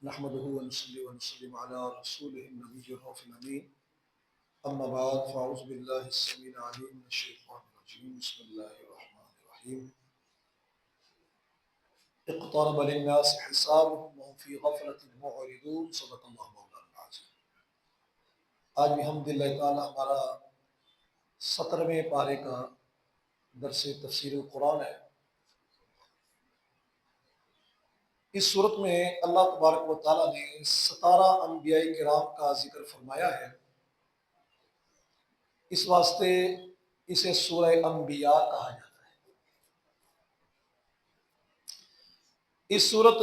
نحمده ونصلي ونسلم على رسوله النبي الرؤوف الأمين أما بعد فأعوذ بالله السميع العليم من الشيطان الرجيم بسم الله الرحمن الرحيم اقترب للناس حسابهم وهم في غفلة معرضون صدق الله مولانا العظيم۔ آج بھی الحمدللہ تعالی ہمارا 17ویں پارے کا درس تفسیر القرآن ہے۔ اس صورت میں اللہ تبارک و تعالیٰ نے 17 انبیاء کرام کا ذکر فرمایا ہے، اس واسطے اسے سورہ انبیاء کہا جاتا ہے۔ اس صورت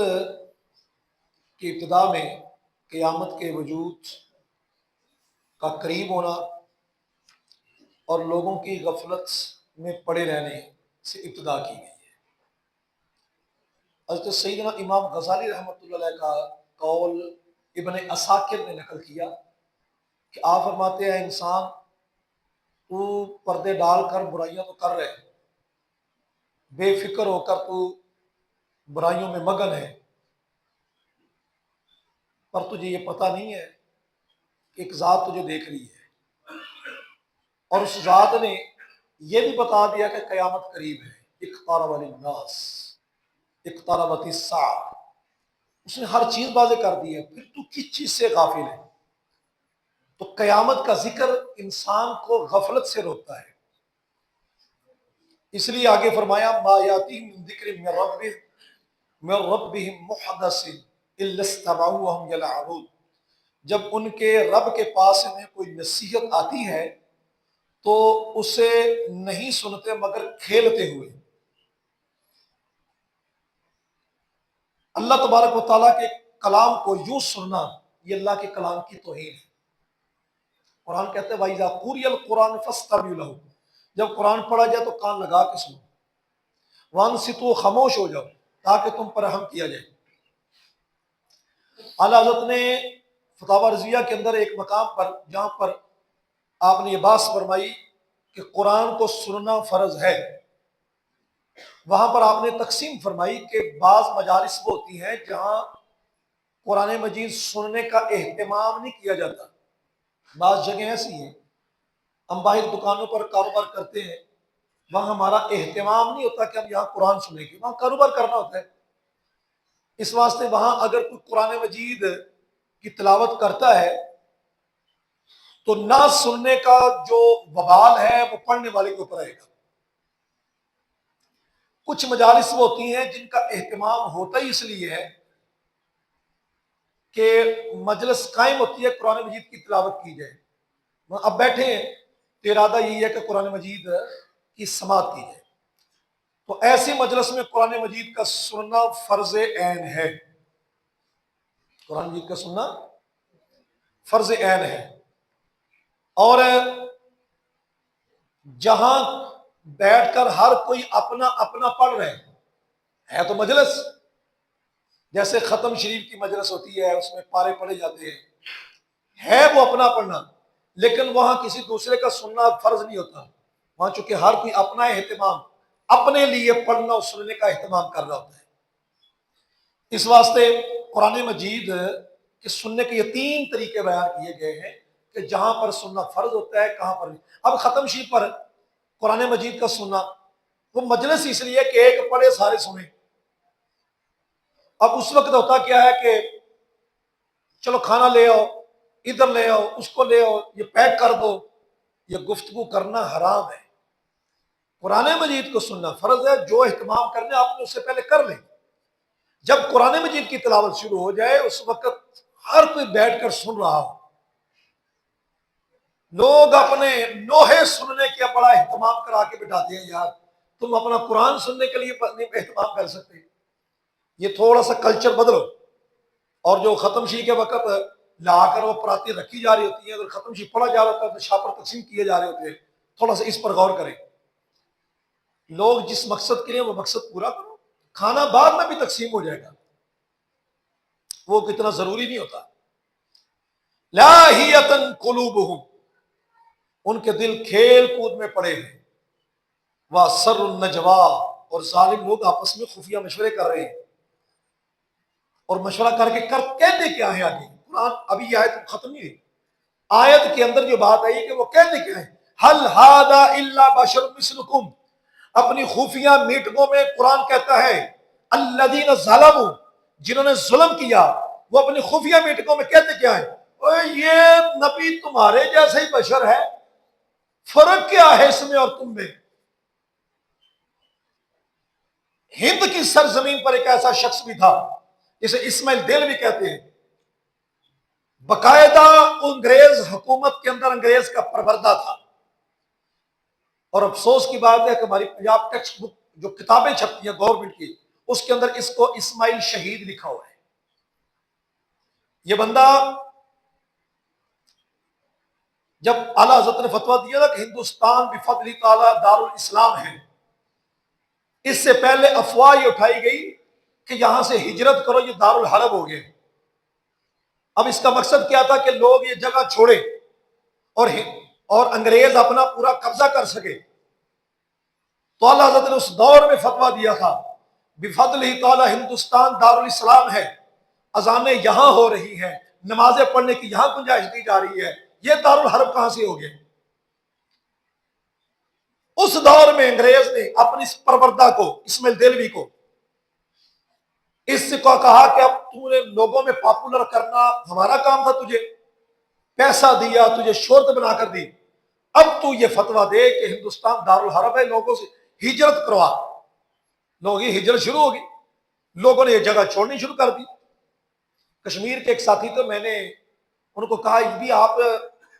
کی ابتدا میں قیامت کے وجود کا قریب ہونا اور لوگوں کی غفلت میں پڑے رہنے سے ابتدا کی گئی ہے۔ حضرت سیدنا امام غزالی رحمۃ اللہ علیہ کا قول ابن عساکر نے نقل کیا کہ آپ فرماتے ہیں انسان تو پردے ڈال کر برائیاں تو کر رہے ہیں، بے فکر ہو کر تو برائیوں میں مگن ہے، پر تجھے یہ پتہ نہیں ہے کہ ایک ذات تجھے دیکھ رہی ہے، اور اس ذات نے یہ بھی بتا دیا کہ قیامت قریب ہے۔ اقترب للناس اقتربت الساعہ، اس نے ہر چیز واضح کر دی ہے، پھر تو کس چیز سے غافل ہے؟ تو قیامت کا ذکر انسان کو غفلت سے روکتا ہے، اس لیے آگے فرمایا ما یاتیہم من ذکر من ربہم محدث الا استمعوا وہم یلعبون، جب ان کے رب کے پاس انہیں کوئی نصیحت آتی ہے تو اسے نہیں سنتے مگر کھیلتے ہوئے۔ اللہ تبارک و تعالیٰ کے کلام کو یوں سننا یہ اللہ کے کلام کی توہین ہے۔ قرآن کہتے ہیں وَإِذَا قُرِئَ الْقُرْآنُ فَاسْتَمِعُوا لَهُ، جب قرآن پڑھا جائے تو کان لگا کے سنو، وَأَنصِتُوا، خاموش ہو جاؤ تاکہ تم پر رحم کیا جائے۔ اعلیٰ حضرت نے فتاوی رضویہ کے اندر ایک مقام پر جہاں پر آپ نے یہ بات فرمائی کہ قرآن کو سننا فرض ہے، وہاں پر آپ نے تقسیم فرمائی کہ بعض مجالس وہ ہوتی ہیں جہاں قرآن مجید سننے کا اہتمام نہیں کیا جاتا۔ بعض جگہیں ایسی ہیں، ہم باہر دکانوں پر کاروبار کرتے ہیں، وہاں ہمارا اہتمام نہیں ہوتا کہ ہم یہاں قرآن سنیں گے، وہاں کاروبار کرنا ہوتا ہے۔ اس واسطے وہاں اگر کوئی قرآن مجید کی تلاوت کرتا ہے تو نہ سننے کا جو وبال ہے وہ پڑھنے والے کے اوپر آئے گا۔ کچھ مجالس وہ ہوتی ہیں جن کا اہتمام ہوتا ہی اس لیے ہے کہ مجلس قائم ہوتی ہے قرآن مجید کی تلاوت کی جائے، اب بیٹھے ہیں تو ارادہ یہی ہے کہ قرآن مجید کی سماعت کی جائے، تو ایسی مجلس میں قرآن مجید کا سننا فرض عین ہے۔ قرآن مجید کا سننا فرض عین ہے، اور جہاں بیٹھ کر ہر کوئی اپنا اپنا پڑھ رہے ہے تو مجلس، جیسے ختم شریف کی مجلس ہوتی ہے اس میں پارے پڑھے جاتے ہیں، ہے وہ اپنا پڑھنا، لیکن وہاں کسی دوسرے کا سننا فرض نہیں ہوتا، وہاں چونکہ ہر کوئی اپنا اہتمام اپنے لیے پڑھنا اور سننے کا اہتمام کر رہا ہوتا ہے۔ اس واسطے قرآن مجید کے سننے کے یہ 3 طریقے بیان کیے گئے ہیں کہ جہاں پر سننا فرض ہوتا ہے، کہاں پر نہیں۔ اب ختم شریف پر قرآن مجید کا سننا وہ مجلس اس لیے کہ ایک پڑھے سارے سنیں۔ اب اس وقت ہوتا کیا ہے کہ چلو کھانا لے آؤ، ادھر لے آؤ، اس کو لے آؤ، یہ پیک کر دو، یہ گفتگو کرنا حرام ہے۔ قرآن مجید کو سننا فرض ہے، جو اہتمام کرنے آپ نے اس سے پہلے کر لیں۔ جب قرآن مجید کی تلاوت شروع ہو جائے اس وقت ہر کوئی بیٹھ کر سن رہا ہو، لوگ اپنے نوحے سننے کا بڑا اہتمام کرا کے بٹھاتے ہیں، یار تم اپنا قرآن سننے کے لیے اہتمام کر سکتے، یہ تھوڑا سا کلچر بدلو۔ اور جو ختم شریف کے وقت لا کر وہ پراتی رکھی جا رہی ہوتی ہیں، اگر ختم شریف پڑھا جا رہا ہوتا ہے تو شاپر تقسیم کیے جا رہے ہوتے ہیں، تھوڑا سا اس پر غور کریں۔ لوگ جس مقصد کے لیے وہ مقصد پورا کرو، کھانا بعد میں بھی تقسیم ہو جائے گا، وہ کتنا ضروری نہیں ہوتا۔ لاہیۃ قلوبہم، ان کے دل کھیل کود میں پڑے ہیں، واسر النجوا، اور ظالم لوگ آپس میں خفیہ مشورے کر رہے ہیں۔ اور مشورہ کر کے کہتے کیا ہے آگے قرآن، ابھی یہ آیت ختم نہیں ہوئی، آیت کے اندر جو بات آئی کہ وہ کہتے کیا ہے، حل ھذا الا بشر مثلکم، اپنی خفیہ میٹنگوں میں قرآن کہتا ہے الذین ظلموا، جنہوں نے ظلم کیا، وہ اپنی خفیہ میٹنگوں میں کہتے کیا ہے، اوے یہ نبی تمہارے جیسا ہی بشر ہے، فرق کیا ہے اس میں اور تم میں؟ ہند کی سرزمین پر ایک ایسا شخص بھی تھا جسے اسماعیل دہلوی کہتے ہیں، باقاعدہ انگریز حکومت کے اندر انگریز کا پروردہ تھا، اور افسوس کی بات ہے کہ ہماری پنجاب ٹیکسٹ بک جو کتابیں چھپتی ہیں گورنمنٹ کی، اس کے اندر اس کو اسماعیل شہید لکھا ہوا ہے۔ یہ بندہ جب اعلیٰ حضرت نے فتویٰ دیا نا کہ ہندوستان بفضل تعالی دارالاسلام ہے، اس سے پہلے افواہ یہ اٹھائی گئی کہ یہاں سے ہجرت کرو، یہ دارالحرب ہو گئے۔ اب اس کا مقصد کیا تھا کہ لوگ یہ جگہ چھوڑیں اور انگریز اپنا پورا قبضہ کر سکے۔ تو اللہ حضرت نے اس دور میں فتویٰ دیا تھا بفضل تعالی ہندوستان دارالاسلام ہے، اذانیں یہاں ہو رہی ہیں، نمازیں پڑھنے کی یہاں گنجائش دی جا رہی ہے، یہ دارالحرب کہاں سے ہو گئے؟ اس دور میں انگریز نے اپنی اس پروردہ کو اسماعیل دہلوی کو اس کو کہا کہ اب تو نے لوگوں میں پاپولر کرنا ہمارا کام تھا، تجھے پیسہ دیا، تجھے شہرت بنا کر دی، اب تو یہ فتویٰ دے کہ ہندوستان دارالحرب ہے، لوگوں سے ہجرت کروا۔ لوگوں کی ہجرت شروع ہوگی، لوگوں نے یہ جگہ چھوڑنی شروع کر دی۔ کشمیر کے ایک ساتھی تو میں نے ان کو کہا بھی آپ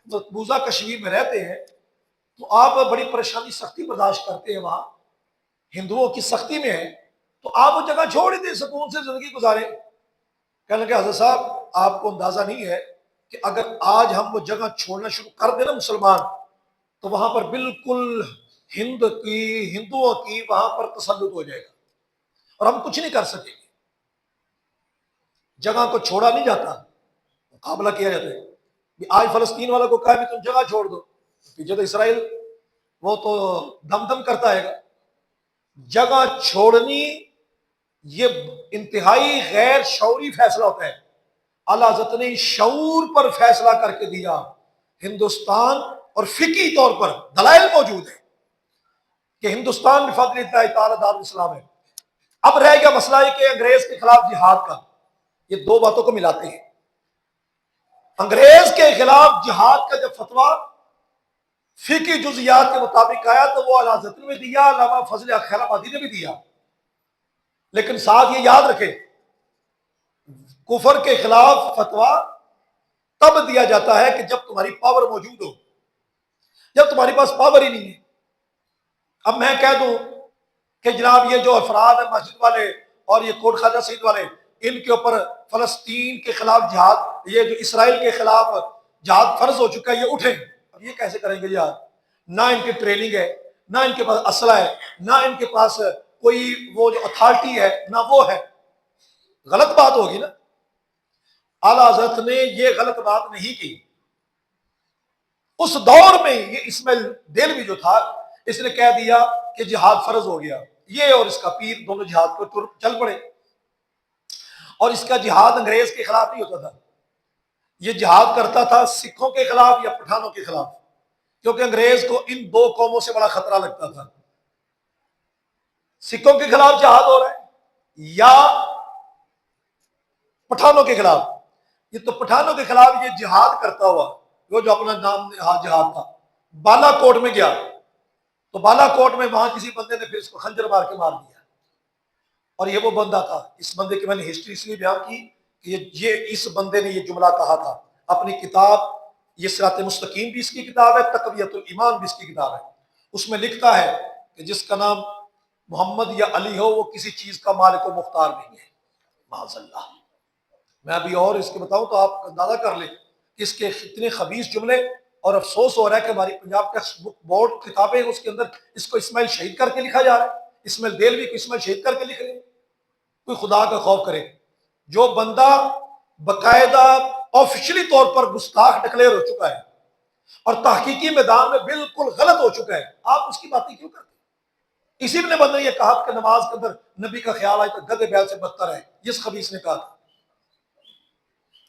مقبوضہ کشمیر میں رہتے ہیں تو آپ بڑی پریشانی سختی برداشت کرتے ہیں، وہاں ہندوؤں کی سختی میں ہے، تو آپ وہ جگہ چھوڑ ہی دیں، سکون سے زندگی گزاریں۔ کہنے لگے حضرت صاحب آپ کو اندازہ نہیں ہے کہ اگر آج ہم وہ جگہ چھوڑنا شروع کر دیں نا مسلمان، تو وہاں پر بالکل ہندوؤں کی وہاں پر تسلط ہو جائے گا اور ہم کچھ نہیں کر سکیں گے۔ جگہ کو چھوڑا نہیں جاتا، مقابلہ کیا جاتا ہے۔ آج فلسطین والا کو کہا بھی تم جگہ چھوڑ دو، پیچھے تو اسرائیل وہ تو دم دم کرتا ہے گا۔ جگہ چھوڑنی یہ انتہائی غیر شعوری فیصلہ ہوتا ہے، اعلیٰ حضرت نے شعور پر فیصلہ کر کے دیا۔ ہندوستان اور فقہی طور پر دلائل موجود ہیں کہ ہندوستان بفضل اللہ تعالی دارالاسلام ہے۔ اب رہ گیا مسئلہ ہے کہ انگریز کے خلاف جہاد کا، یہ دو باتوں کو ملاتے ہیں۔ انگریز کے خلاف جہاد کا جب فتویٰ فقہی جزیات کے مطابق آیا تو وہ اعلیٰ حضرت نے بھی دیا، علامہ فضل خیر آبادی نے بھی دیا، لیکن ساتھ یہ یاد رکھیں کفر کے خلاف فتویٰ تب دیا جاتا ہے کہ جب تمہاری پاور موجود ہو، جب تمہاری پاس پاور ہی نہیں ہے۔ اب میں کہہ دوں کہ جناب یہ جو افراد ہیں مسجد والے اور یہ کوٹ خواجہ سعید والے، ان کے اوپر فلسطین کے خلاف جہاد، یہ جو اسرائیل کے خلاف جہاد فرض ہو چکا ہے، یہ اٹھیں، اب یہ کیسے کریں گے جہاد؟ نہ ان کی ٹریننگ ہے، نہ ان کے پاس اسلحہ ہے، نہ ان کے پاس کوئی وہ جو اتھارٹی ہے، نہ وہ ہے۔ غلط بات ہوگی نا۔ اعلیٰ حضرت نے یہ غلط بات نہیں کی۔ اس دور میں یہ اسماعیل دہلوی جو تھا، اس نے کہہ دیا کہ جہاد فرض ہو گیا، یہ اور اس کا پیر دونوں جہاد کو چل پڑے۔ اور اس کا جہاد انگریز کے خلاف نہیں ہوتا تھا، یہ جہاد کرتا تھا سکھوں کے خلاف یا پٹھانوں کے خلاف، کیونکہ انگریز کو ان دو قوموں سے بڑا خطرہ لگتا تھا۔ سکھوں کے خلاف جہاد ہو رہا ہے یا پٹھانوں کے خلاف، یہ تو پٹھانوں کے خلاف یہ جہاد کرتا ہوا، وہ جو اپنا نام جہاد تھا، بالا کوٹ میں گیا، تو بالا کوٹ میں وہاں کسی بندے نے پھر اس کو خنجر مار کے مار دیا، اور یہ وہ بندہ تھا۔ اس بندے کی میں نے ہسٹری اس لیے بیان کی کہ یہ اس بندے نے یہ جملہ کہا تھا اپنی کتاب، یہ صراط مستقیم بھی اس کی کتاب ہے، تقویۃ الایمان بھی اس کی کتاب ہے، اس میں لکھتا ہے کہ جس کا نام محمد یا علی ہو وہ کسی چیز کا مالک و مختار نہیں ہے، معاذ اللہ۔ میں ابھی اور اس کے بتاؤں تو آپ اندازہ کر لیں کہ اس کے اتنے خبیث جملے، اور افسوس ہو رہا ہے کہ ہماری پنجاب ٹیکسٹ بک بورڈ کتابیں اس کے اندر اس کو اسماعیل شہید کر کے لکھا جا رہا ہے، اسماعیل دہلوی کو اسماعیل شہید کر کے لکھ رہے ہیں۔ کوئی خدا کا خوف کرے، جو بندہ باقاعدہ آفیشلی طور پر گستاخ ڈکلیئر ہو چکا ہے اور تحقیقی میدان میں بالکل غلط ہو چکا ہے، آپ اس کی باتیں کیوں کرتے ہیں؟ اسی نے بندے نے یہ کہا کہ نماز کے اندر نبی کا خیال آئے تو گدے بیل سے بدتر ہے، جس خبیث نے کہا تھا۔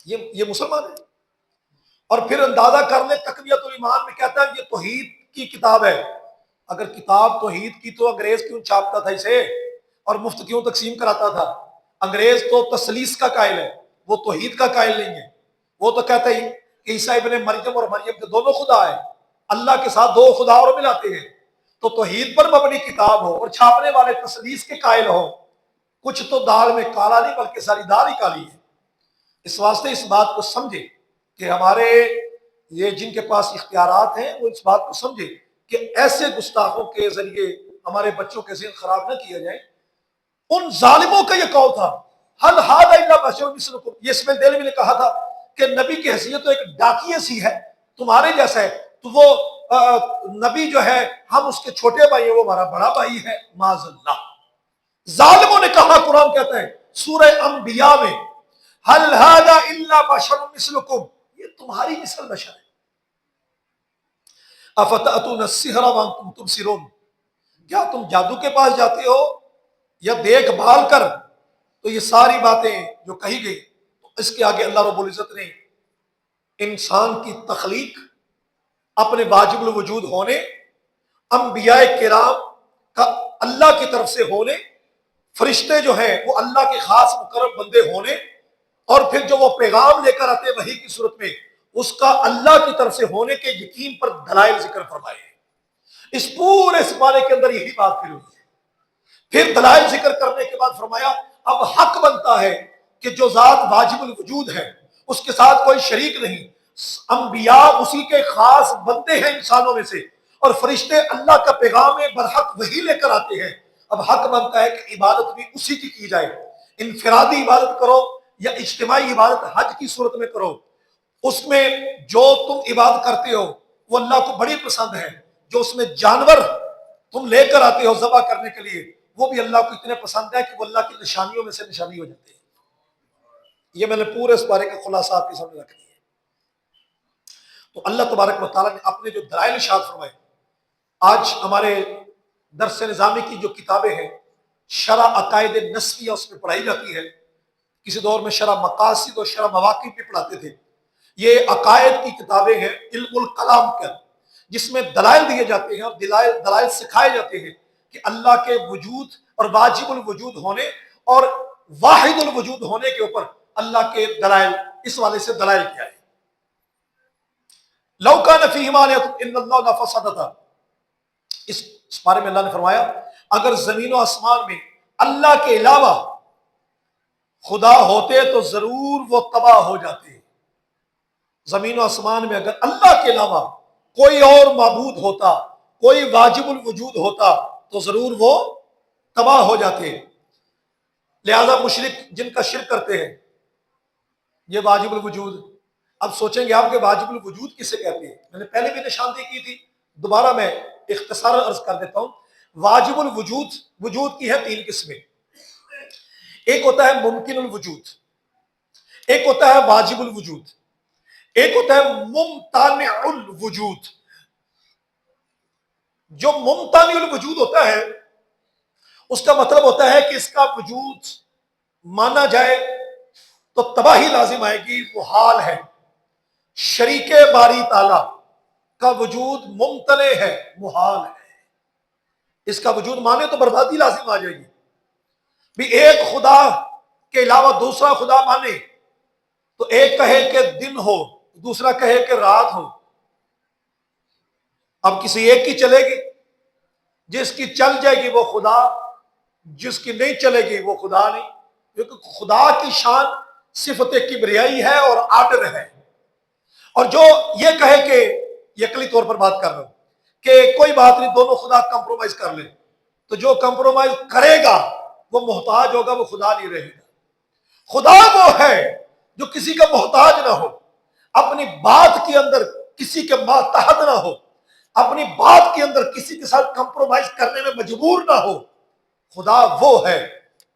یہ مسلمان ہے. اور پھر اندازہ کر لیں تقویت الایمان میں کہتا ہے یہ توحید کی کتاب ہے. اگر کتاب توحید کی تو انگریز کیوں چھاپتا تھا اسے اور مفت کیوں تقسیم کراتا تھا؟ انگریز تو تسلیس کا قائل ہے، وہ توحید کا قائل نہیں ہے. وہ تو کہتا ہی کہ عیسیٰ ابن مریم اور مریم کے دونوں خدا ہیں، اللہ کے ساتھ دو خدا اور ملاتے ہیں. تو توحید پر مبنی کتاب ہو اور چھاپنے والے تسلیس کے قائل ہو، کچھ تو دال میں کالا نہیں بلکہ ساری دال ہی کالی ہے. اس واسطے اس بات کو سمجھے کہ ہمارے یہ جن کے پاس اختیارات ہیں وہ اس بات کو سمجھے کہ ایسے گستاخوں کے ذریعے ہمارے بچوں کے ذہن خراب نہ کیا جائے. ان ظالموں کا یہ قول تھا حل ہاد الا بشر مثلکم. یہ اسماعیل دہلوی نے کہا تھا کہ نبی کی حیثیت تو ایک ڈاکیے سی ہے، تمہارے جیسا ہے. تو وہ نبی جو ہے ہم اس کے چھوٹے بھائی ہیں، وہ ہمارا بڑا بھائی ہے. معاذ اللہ. ظالموں نے کہا، قرآن کہتا ہے سورہ انبیاء میں حل ہاد الا بشر مثلکم، یہ تمہاری مثل بشر ہے. افتأتون السحر وانتم تبصرون، کیا تم جادو کے پاس جاتے ہو یا دیکھ بھال کر؟ تو یہ ساری باتیں جو کہی گئی، اس کے آگے اللہ رب العزت نے انسان کی تخلیق، اپنے واجب الوجود ہونے، انبیاء کرام کا اللہ کی طرف سے ہونے، فرشتے جو ہیں وہ اللہ کے خاص مقرب بندے ہونے، اور پھر جو وہ پیغام لے کر آتے وحی کی صورت میں اس کا اللہ کی طرف سے ہونے کے یقین پر دلائل ذکر فرمائے. اس پورے سپارے کے اندر یہی بات پھر ہوئی ہے. پھر دلائل ذکر کرنے کے بعد فرمایا اب حق بنتا ہے کہ جو ذات واجب الوجود ہے اس کے ساتھ کوئی شریک نہیں، انبیاء اسی کے خاص بندے ہیں انسانوں میں سے، اور فرشتے اللہ کا پیغام برحق وہی لے کر آتے ہیں. اب حق بنتا ہے کہ عبادت بھی اسی کی جائے. انفرادی عبادت کرو یا اجتماعی عبادت حج کی صورت میں کرو، اس میں جو تم عبادت کرتے ہو وہ اللہ کو بڑی پسند ہے. جو اس میں جانور تم لے کر آتے ہو ذبح کرنے کے لیے وہ بھی اللہ کو اتنے پسند ہے کہ وہ اللہ کی نشانیوں میں سے نشانی ہو جاتے ہیں. یہ میں نے پورے اس بارے کا خلاصہ آپ کے سامنے رکھ دیا ہے. تو اللہ تبارک و تعالیٰ نے اپنے جو دلائل ارشاد فرمائے، آج ہمارے درس نظامی کی جو کتابیں ہیں، شرح عقائد نسویہ اس میں پڑھائی جاتی ہے. کسی دور میں شرح مقاصد اور شرح مواقف بھی پڑھاتے تھے. یہ عقائد کی کتابیں ہیں علم الکلام کا، جس میں دلائل دیے جاتے ہیں اور دلائل سکھائے جاتے ہیں کہ اللہ کے وجود اور واجب الوجود ہونے اور واحد الوجود ہونے کے اوپر اللہ کے دلائل، اس والے سے دلائل کیا ہے. لو کان فیہما آلہۃ الا اللہ لفسدتا، اس بارے میں اللہ نے فرمایا اگر زمین و آسمان میں اللہ کے علاوہ خدا ہوتے تو ضرور وہ تباہ ہو جاتے. زمین و آسمان میں اگر اللہ کے علاوہ کوئی اور معبود ہوتا، کوئی واجب الوجود ہوتا تو ضرور وہ تباہ ہو جاتے. لہذا مشرک جن کا شرک کرتے ہیں یہ واجب الوجود، اب سوچیں گے آپ کہ واجب الوجود کسے کہتے ہیں. میں نے پہلے بھی نشاندہی کی تھی، دوبارہ میں اختصار عرض کر دیتا ہوں. واجب الوجود، وجود کی ہے تین قسمیں. ایک ہوتا ہے ممکن الوجود، ایک ہوتا ہے واجب الوجود، ایک ہوتا ہے ممتنع الوجود. جو ممتنع الوجود ہوتا ہے اس کا مطلب ہوتا ہے کہ اس کا وجود مانا جائے تو تباہی لازم آئے گی، وہ حال ہے. شریک باری تعالی کا وجود ممتنع ہے، محال ہے. اس کا وجود مانے تو بربادی لازم آ جائے گی. بھی ایک خدا کے علاوہ دوسرا خدا مانے تو ایک کہے کہ دن ہو، دوسرا کہے کہ رات ہو. اب کسی ایک کی چلے گی، جس کی چل جائے گی وہ خدا، جس کی نہیں چلے گی وہ خدا نہیں. کیونکہ خدا کی شان صفت کبریائی ہے اور آرڈر ہے. اور جو یہ کہے کہ یہ عقلی طور پر بات کر رہا ہوں کہ کوئی بات نہیں دونوں خدا کمپرومائز کر لیں، تو جو کمپرومائز کرے گا وہ محتاج ہوگا، وہ خدا نہیں رہے گا. خدا وہ ہے جو کسی کا محتاج نہ ہو، اپنی بات کے اندر کسی کے ماتحت نہ ہو، اپنی بات کے اندر کسی کے ساتھ کمپرومائز کرنے میں مجبور نہ ہو. خدا وہ ہے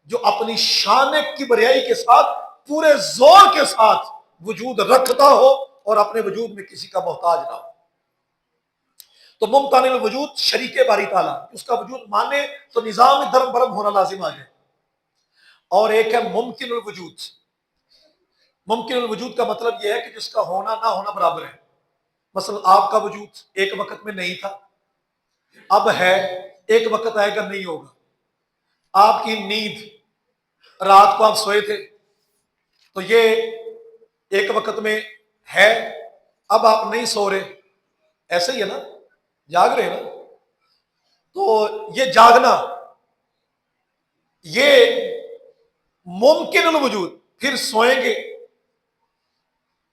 جو اپنی شان کبریائی کے ساتھ پورے زور کے ساتھ وجود رکھتا ہو اور اپنے وجود میں کسی کا محتاج نہ ہو. تو ممتنع الوجود شریک باری تعالیٰ، اس کا وجود مانے تو نظام دھرم برم ہونا لازم آ جائے. اور ایک ہے ممکن الوجود. ممکن الوجود کا مطلب یہ ہے کہ جس کا ہونا نہ ہونا برابر ہے. مثلا آپ کا وجود ایک وقت میں نہیں تھا، اب ہے، ایک وقت آئے گا نہیں ہوگا. آپ کی نیند، رات کو آپ سوئے تھے تو یہ ایک وقت میں ہے، اب آپ نہیں سو رہے، ایسے ہی ہے نا، جاگ رہے ہیں نا. تو یہ جاگنا یہ ممکن الوجود. پھر سوئیں گے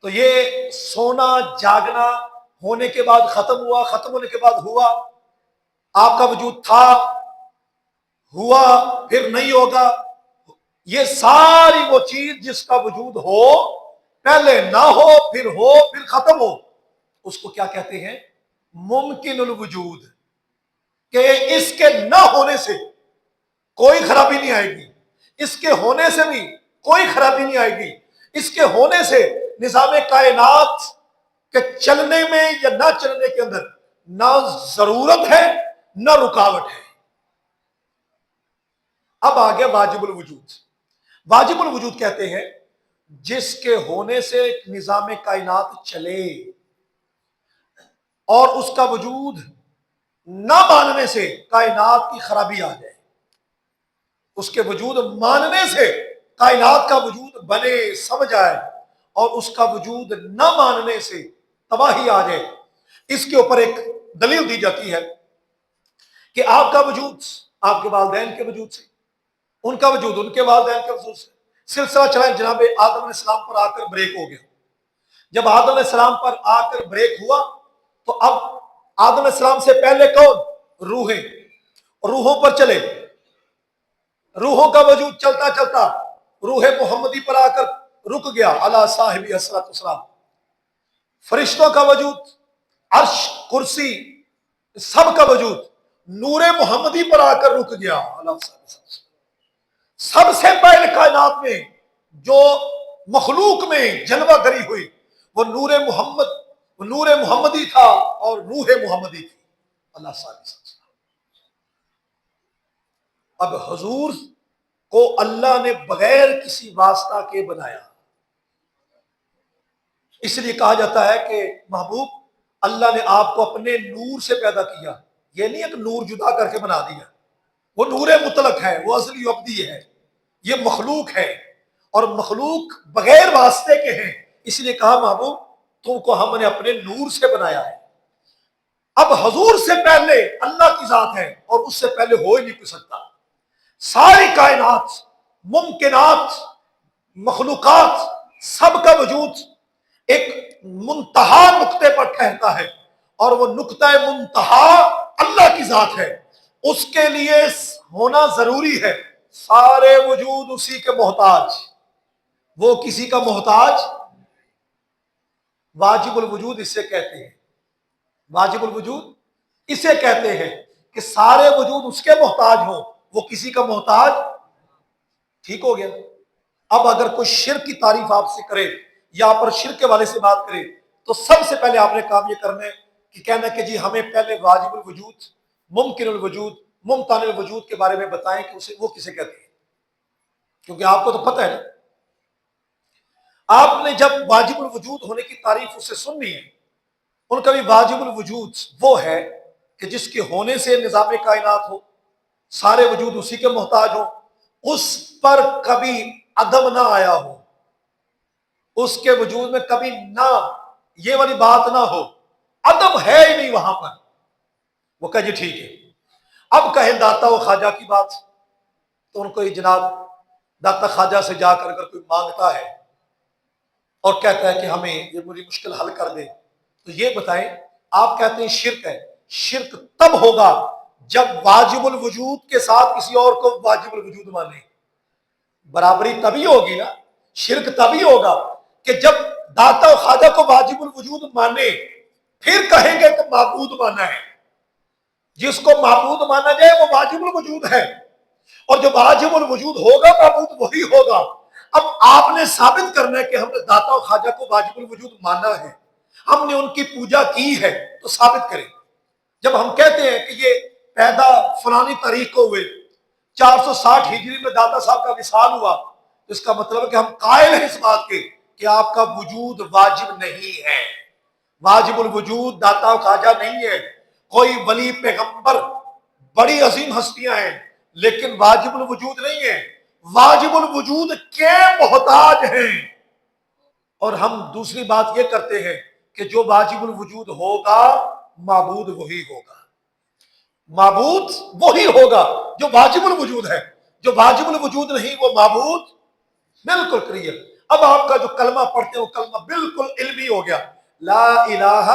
تو یہ سونا جاگنا ہونے کے بعد ختم ہوا، ختم ہونے کے بعد ہوا. آپ کا وجود تھا، ہوا، پھر نہیں ہوگا. یہ ساری وہ چیز جس کا وجود ہو، پہلے نہ ہو، پھر ختم ہو، اس کو کیا کہتے ہیں؟ ممکن الوجود. کہ اس کے نہ ہونے سے کوئی خرابی نہیں آئے گی، اس کے ہونے سے بھی کوئی خرابی نہیں آئے گی. اس کے ہونے سے نظام کائنات کے چلنے میں یا نہ چلنے کے اندر نہ ضرورت ہے نہ رکاوٹ ہے. اب آگے واجب الوجود. واجب الوجود کہتے ہیں جس کے ہونے سے نظام کائنات چلے اور اس کا وجود نہ ماننے سے کائنات کی خرابی آ جائے، اس کے وجود ماننے سے کائنات کا وجود بنے سمجھ آئے، اور اس کا وجود نہ ماننے سے تباہی آ جائے. اس کے اوپر ایک دلیل دی جاتی ہے کہ آپ کا وجود آپ کے والدین کے وجود سے، ان کا وجود ان کے والدین کے وجود سے سلسلہ چلا. جناب آدم علیہ السلام پر آ کر بریک ہو گیا. جب آدم علیہ السلام پر آ کر بریک ہوا تو اب آدم علیہ السلام سے پہلے کون؟ روحیں. روحوں پر چلے، روحوں کا وجود چلتا چلتا روح محمدی پر آ کر رک گیا، علی صاحب الصلوۃ والسلام. فرشتوں کا وجود، عرش، کرسی، سب کا وجود نور محمدی پر آ کر رک گیا، علی صاحب الصلوۃ. سب سے پہلے کائنات میں جو مخلوق میں جلوہ گری ہوئی وہ نور محمد، وہ نور محمدی تھا اور روح محمدی تھی، اللہ صلی اللہ علیہ وسلم. اب حضور کو اللہ نے بغیر کسی واسطہ کے بنایا. اس لیے کہا جاتا ہے کہ محبوب اللہ نے آپ کو اپنے نور سے پیدا کیا. یہ نہیں ایک نور جدا کر کے بنا دیا، وہ نور مطلق ہے، وہ اصلی و ابدی ہے. یہ مخلوق ہے اور مخلوق بغیر واسطے کے ہیں، اس لیے کہا محبوب تم کو ہم نے اپنے نور سے بنایا ہے. اب حضور سے پہلے اللہ کی ذات ہے اور اس سے پہلے ہو ہی نہیں سکتا. ساری کائنات، ممکنات، مخلوقات، سب کا وجود ایک منتہا نقطے پر ٹھہرتا ہے اور وہ نقطہ منتہا اللہ کی ذات ہے. اس کے لیے ہونا ضروری ہے. سارے وجود اسی کے محتاج، وہ کسی کا محتاج. واجب الوجود اسے کہتے ہیں، واجب الوجود اسے کہتے ہیں کہ سارے وجود اس کے محتاج ہوں، وہ کسی کا محتاج. ٹھیک ہو گیا. اب اگر کوئی شرک کی تعریف آپ سے کرے یا پر شرک کے والے سے بات کرے تو سب سے پہلے آپ نے کام یہ کرنا ہے کہ کہنا کہ جی ہمیں پہلے واجب الوجود، ممکن الوجود، ممتنع الوجود کے بارے میں بتائیں کہ اسے وہ کسے کہتے ہیں، کیونکہ آپ کو تو پتہ ہے نا. آپ نے جب واجب الوجود ہونے کی تعریف اسے سننی ہے، ان کا بھی واجب الوجود وہ ہے کہ جس کے ہونے سے نظام کائنات ہو، سارے وجود اسی کے محتاج ہو، اس پر کبھی عدم نہ آیا ہو، اس کے وجود میں کبھی نہ یہ والی بات نہ ہو، عدم ہے ہی نہیں وہاں پر. وہ کہا جی ٹھیک ہے. اب کہیں داتا و خواجہ کی بات تو ان کو یہ جناب داتا خواجہ سے جا کر اگر کوئی مانگتا ہے اور کہتا ہے کہ ہمیں یہ میری مشکل حل کر دے تو یہ بتائیں، آپ کہتے ہیں شرک ہے. شرک تب ہوگا جب واجب الوجود کے ساتھ کسی اور کو واجب الوجود مانے. برابری تبھی ہوگی نا، شرک تبھی ہوگا کہ جب داتا و خواجہ کو واجب الوجود مانے پھر کہیں گے کہ معبود مانا ہے. جس کو معبود مانا جائے وہ واجب الوجود ہے، اور جو واجب الوجود ہوگا معبود وہی ہوگا. اب آپ نے ثابت کرنا ہے کہ ہم نے داتا و خواجہ کو واجب الوجود مانا ہے، ہم نے ان کی پوجا کی ہے، تو ثابت کریں. جب ہم کہتے ہیں کہ یہ پیدا فلانی تاریخ کو ہوئے، 460 ہجری میں داتا صاحب کا وصال ہوا، تو اس کا مطلب ہے کہ ہم قائل ہیں اس بات کے کہ آپ کا وجود واجب نہیں ہے. واجب الوجود داتا و خواجہ نہیں ہے. کوئی ولی پیغمبر بڑی عظیم ہستیاں ہیں لیکن واجب الوجود نہیں ہے. واجب الوجود کے محتاج ہیں. اور ہم دوسری بات یہ کرتے ہیں کہ جو واجب الوجود ہوگا معبود وہی ہوگا. معبود وہی ہوگا جو واجب الوجود ہے. جو واجب الوجود نہیں وہ معبود بالکل کلیئر. اب آپ کا جو کلمہ پڑھتے ہیں وہ کلمہ بالکل علمی ہو گیا. لا الہ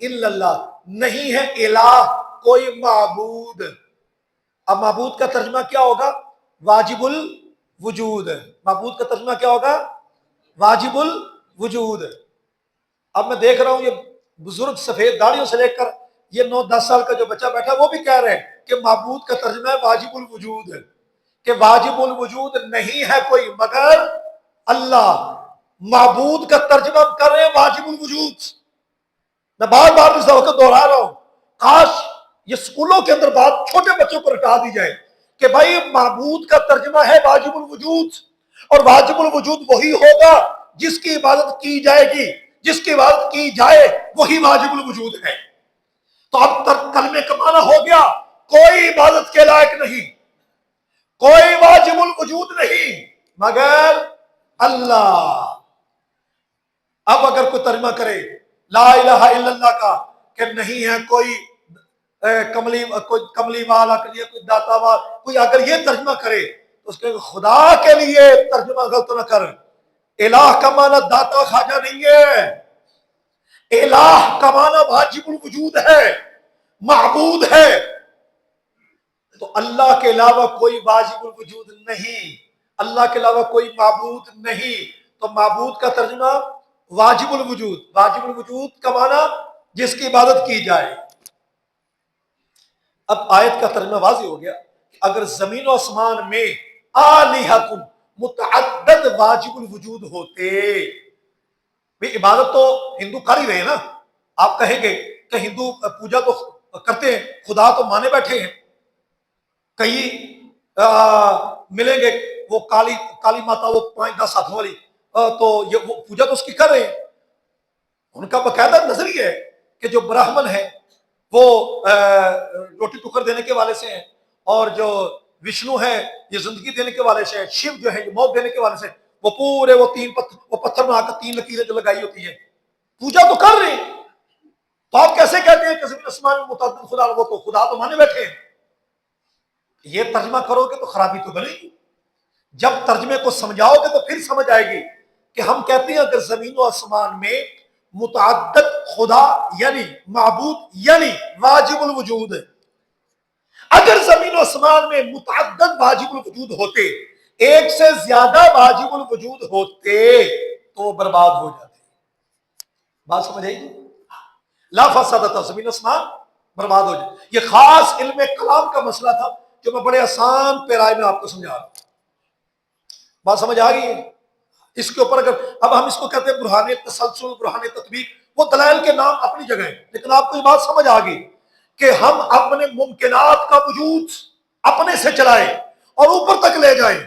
الا اللہ, نہیں ہے الہ کوئی معبود. اب معبود کا ترجمہ کیا ہوگا؟ واجب الوجود. معبود کا ترجمہ کیا ہوگا؟ واجب الوجود. اب میں دیکھ رہا ہوں یہ بزرگ سفید داڑھیوں سے لے کر یہ 9-10 سال کا جو بچہ بیٹھا وہ بھی کہہ رہے ہیں کہ معبود کا ترجمہ ہے واجب الوجود, کہ واجب الوجود نہیں ہے کوئی مگر اللہ. معبود کا ترجمہ ہم کر رہے ہیں واجب الوجود. میں بار بار اس وقت دوہرا رہا ہوں, کاش یہ اسکولوں کے اندر بات چھوٹے بچوں پر ہٹا دی جائے کہ بھائی معبود کا ترجمہ ہے واجب الوجود, اور واجب الوجود وہی ہوگا جس کی عبادت کی جائے گی. جس کی عبادت کی جائے وہی واجب الوجود ہے. تو اب تک کلمے کا معنی ہو گیا کوئی عبادت کے لائق نہیں, کوئی واجب الوجود نہیں مگر اللہ. اب اگر کوئی ترجمہ کرے لا الہ الا اللہ کا کہ نہیں ہے کوئی کملی والا, کوئی داتا والا, کوئی اگر یہ ترجمہ کرے تو اس کے خدا کے لیے ترجمہ غلط نہ کر. الہ کا معنی داتا خواجہ نہیں ہے. الہ کا معنی واجب الوجود ہے, معبود ہے. تو اللہ کے علاوہ کوئی واجب الوجود نہیں, اللہ کے علاوہ کوئی معبود نہیں. تو معبود کا ترجمہ واجب الوجود. واجب الوجود کا معنی جس کی عبادت کی جائے. اب آیت کا ترجمہ واضح ہو گیا کہ اگر زمین و آسمان میں آلہۃ متعدد واجب الوجود ہوتے. بھی عبادت تو ہندو کر ہی رہے ہیں نا. آپ کہیں گے کہ ہندو پوجا تو کرتے ہیں, خدا تو مانے بیٹھے ہیں. کئی ملیں گے وہ کالی ماتا وہ 5-10 ہاتھوں والی, تو یہ وہ پوجا تو اس کی کر رہے ہیں. ان کا باقاعدہ نظریہ ہے کہ جو برہمن ہے وہ روٹی ٹکر دینے کے والے سے ہیں, اور جو وشنو ہے یہ زندگی دینے کے والے سے ہیں, شیو جو ہے یہ موت دینے کے والے سے. وہ پورے وہ پتھر میں آ کر 3 لکیریں جو لگائی ہوتی ہیں, پوجا تو کر رہے ہیں. تو آپ کیسے کہتے ہیں کہ زمین آسمان میں متعدد خدا, وہ تو خدا تو مانے بیٹھے ہیں. یہ ترجمہ کرو گے تو خرابی تو بنے گی. جب ترجمے کو سمجھاؤ گے تو پھر سمجھ آئے گی کہ ہم کہتے ہیں اگر زمین و آسمان میں متعدد خدا یعنی معبود یعنی واجب الوجود ہے. اگر زمین و آسمان میں متعدد واجب الوجود ہوتے, ایک سے زیادہ واجب الوجود ہوتے تو وہ برباد ہو جاتے. بات سمجھ آئی؟ لا فسادت, زمین آسمان برباد ہو جائے. یہ خاص علم کلام کا مسئلہ تھا جو میں بڑے آسان پیرائے میں آپ کو سمجھا رہا ہوں. بات سمجھ آ گئی ہے؟ اس کے اوپر اگر اب ہم اس کو کہتے ہیں برہان تسلسل, برہان تطبیق, وہ دلائل کے نام اپنی جگہ ہیں, لیکن آپ کو یہ بات سمجھ آ گئی کہ ہم اپنے ممکنات کا وجود اپنے سے چلائیں اور اوپر تک لے جائیں.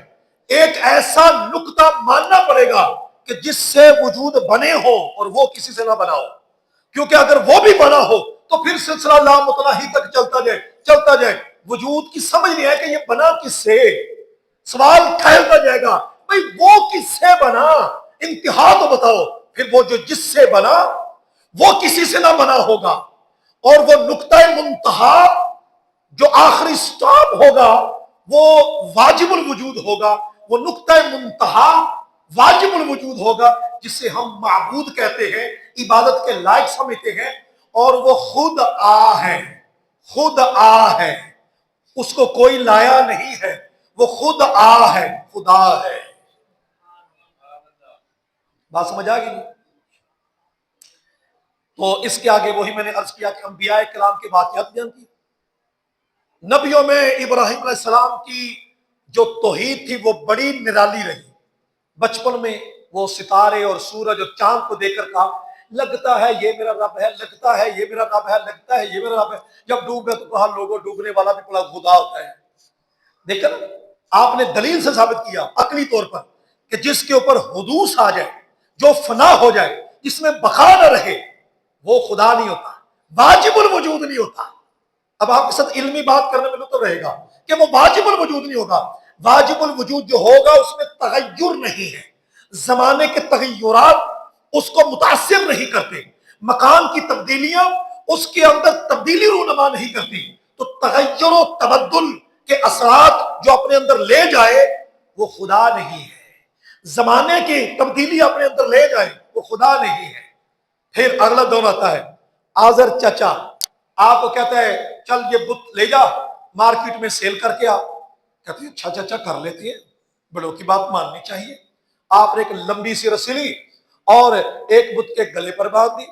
ایک ایسا نقطہ ماننا پڑے گا کہ جس سے وجود بنے ہو اور وہ کسی سے نہ بنا ہو, کیونکہ اگر وہ بھی بنا ہو تو پھر سلسلہ لا متناہی تک چلتا جائے. وجود کی سمجھ نہیں ہے کہ یہ بنا کس سے, سوال ٹھہرتا جائے گا بھئی وہ کس سے بنا, انتہا تو بتاؤ. پھر وہ جو جس سے بنا وہ کسی سے نہ بنا ہوگا, اور وہ نقطہ منتہا جو آخری سٹاپ ہوگا وہ واجب الوجود ہوگا. وہ نقطہ منتہا واجب الوجود ہوگا جسے ہم معبود کہتے ہیں, عبادت کے لائق سمجھتے ہیں, اور وہ خود ہے, خود ہے. اس کو کوئی لایا نہیں ہے, وہ خود ہے, خدا ہے. بات سمجھ آ گئی؟ تو اس کے آگے وہی میں نے عرض کیا کہ انبیاء کرام کے واقعات بیان کی. نبیوں میں ابراہیم علیہ السلام کی جو توحید تھی وہ بڑی نرالی رہی. بچپن میں وہ ستارے اور سورج اور چاند کو دیکھ کر کہا لگتا ہے یہ میرا رب ہے, لگتا ہے یہ میرا رب ہے, لگتا ہے یہ میرا رب ہے. جب ڈوب گیا تو کہا لوگوں ڈوبنے والا بھی بڑا خدا ہوتا ہے. دیکھا نا, آپ نے دلیل سے ثابت کیا عقلی طور پر کہ جس کے اوپر حدوث آ جائے, جو فنا ہو جائے، جس میں بقا نہ رہے، وہ خدا نہیں ہوتا، واجب الوجود نہیں ہوتا۔ اب آپ کے ساتھ علمی بات کرنے میں لطف رہے گا کہ وہ واجب الوجود نہیں ہوگا۔ واجب الوجود جو ہوگا اس میں تغیر نہیں ہے، زمانے کے تغیرات اس کو متاثر نہیں کرتے، مکان کی تبدیلیاں اس کے اندر تبدیلی رونما نہیں کرتی، تو تغیر و تبدل کے اثرات جو اپنے اندر لے جائے وہ خدا نہیں ہے، زمانے کی تبدیلی اپنے اندر لے جائے وہ خدا نہیں ہے۔ پھر اگلا دور آتا ہے، آزر چچا آپ کو کہتا ہے چل یہ بت لے جا مارکیٹ میں سیل کر کے آ، کہتے ہیں اچھا چچا کر لیتی ہے، بڑوں کی بات ماننی چاہیے۔ آپ نے ایک لمبی سی رسی لی اور ایک بت کے گلے پر باندھ دی،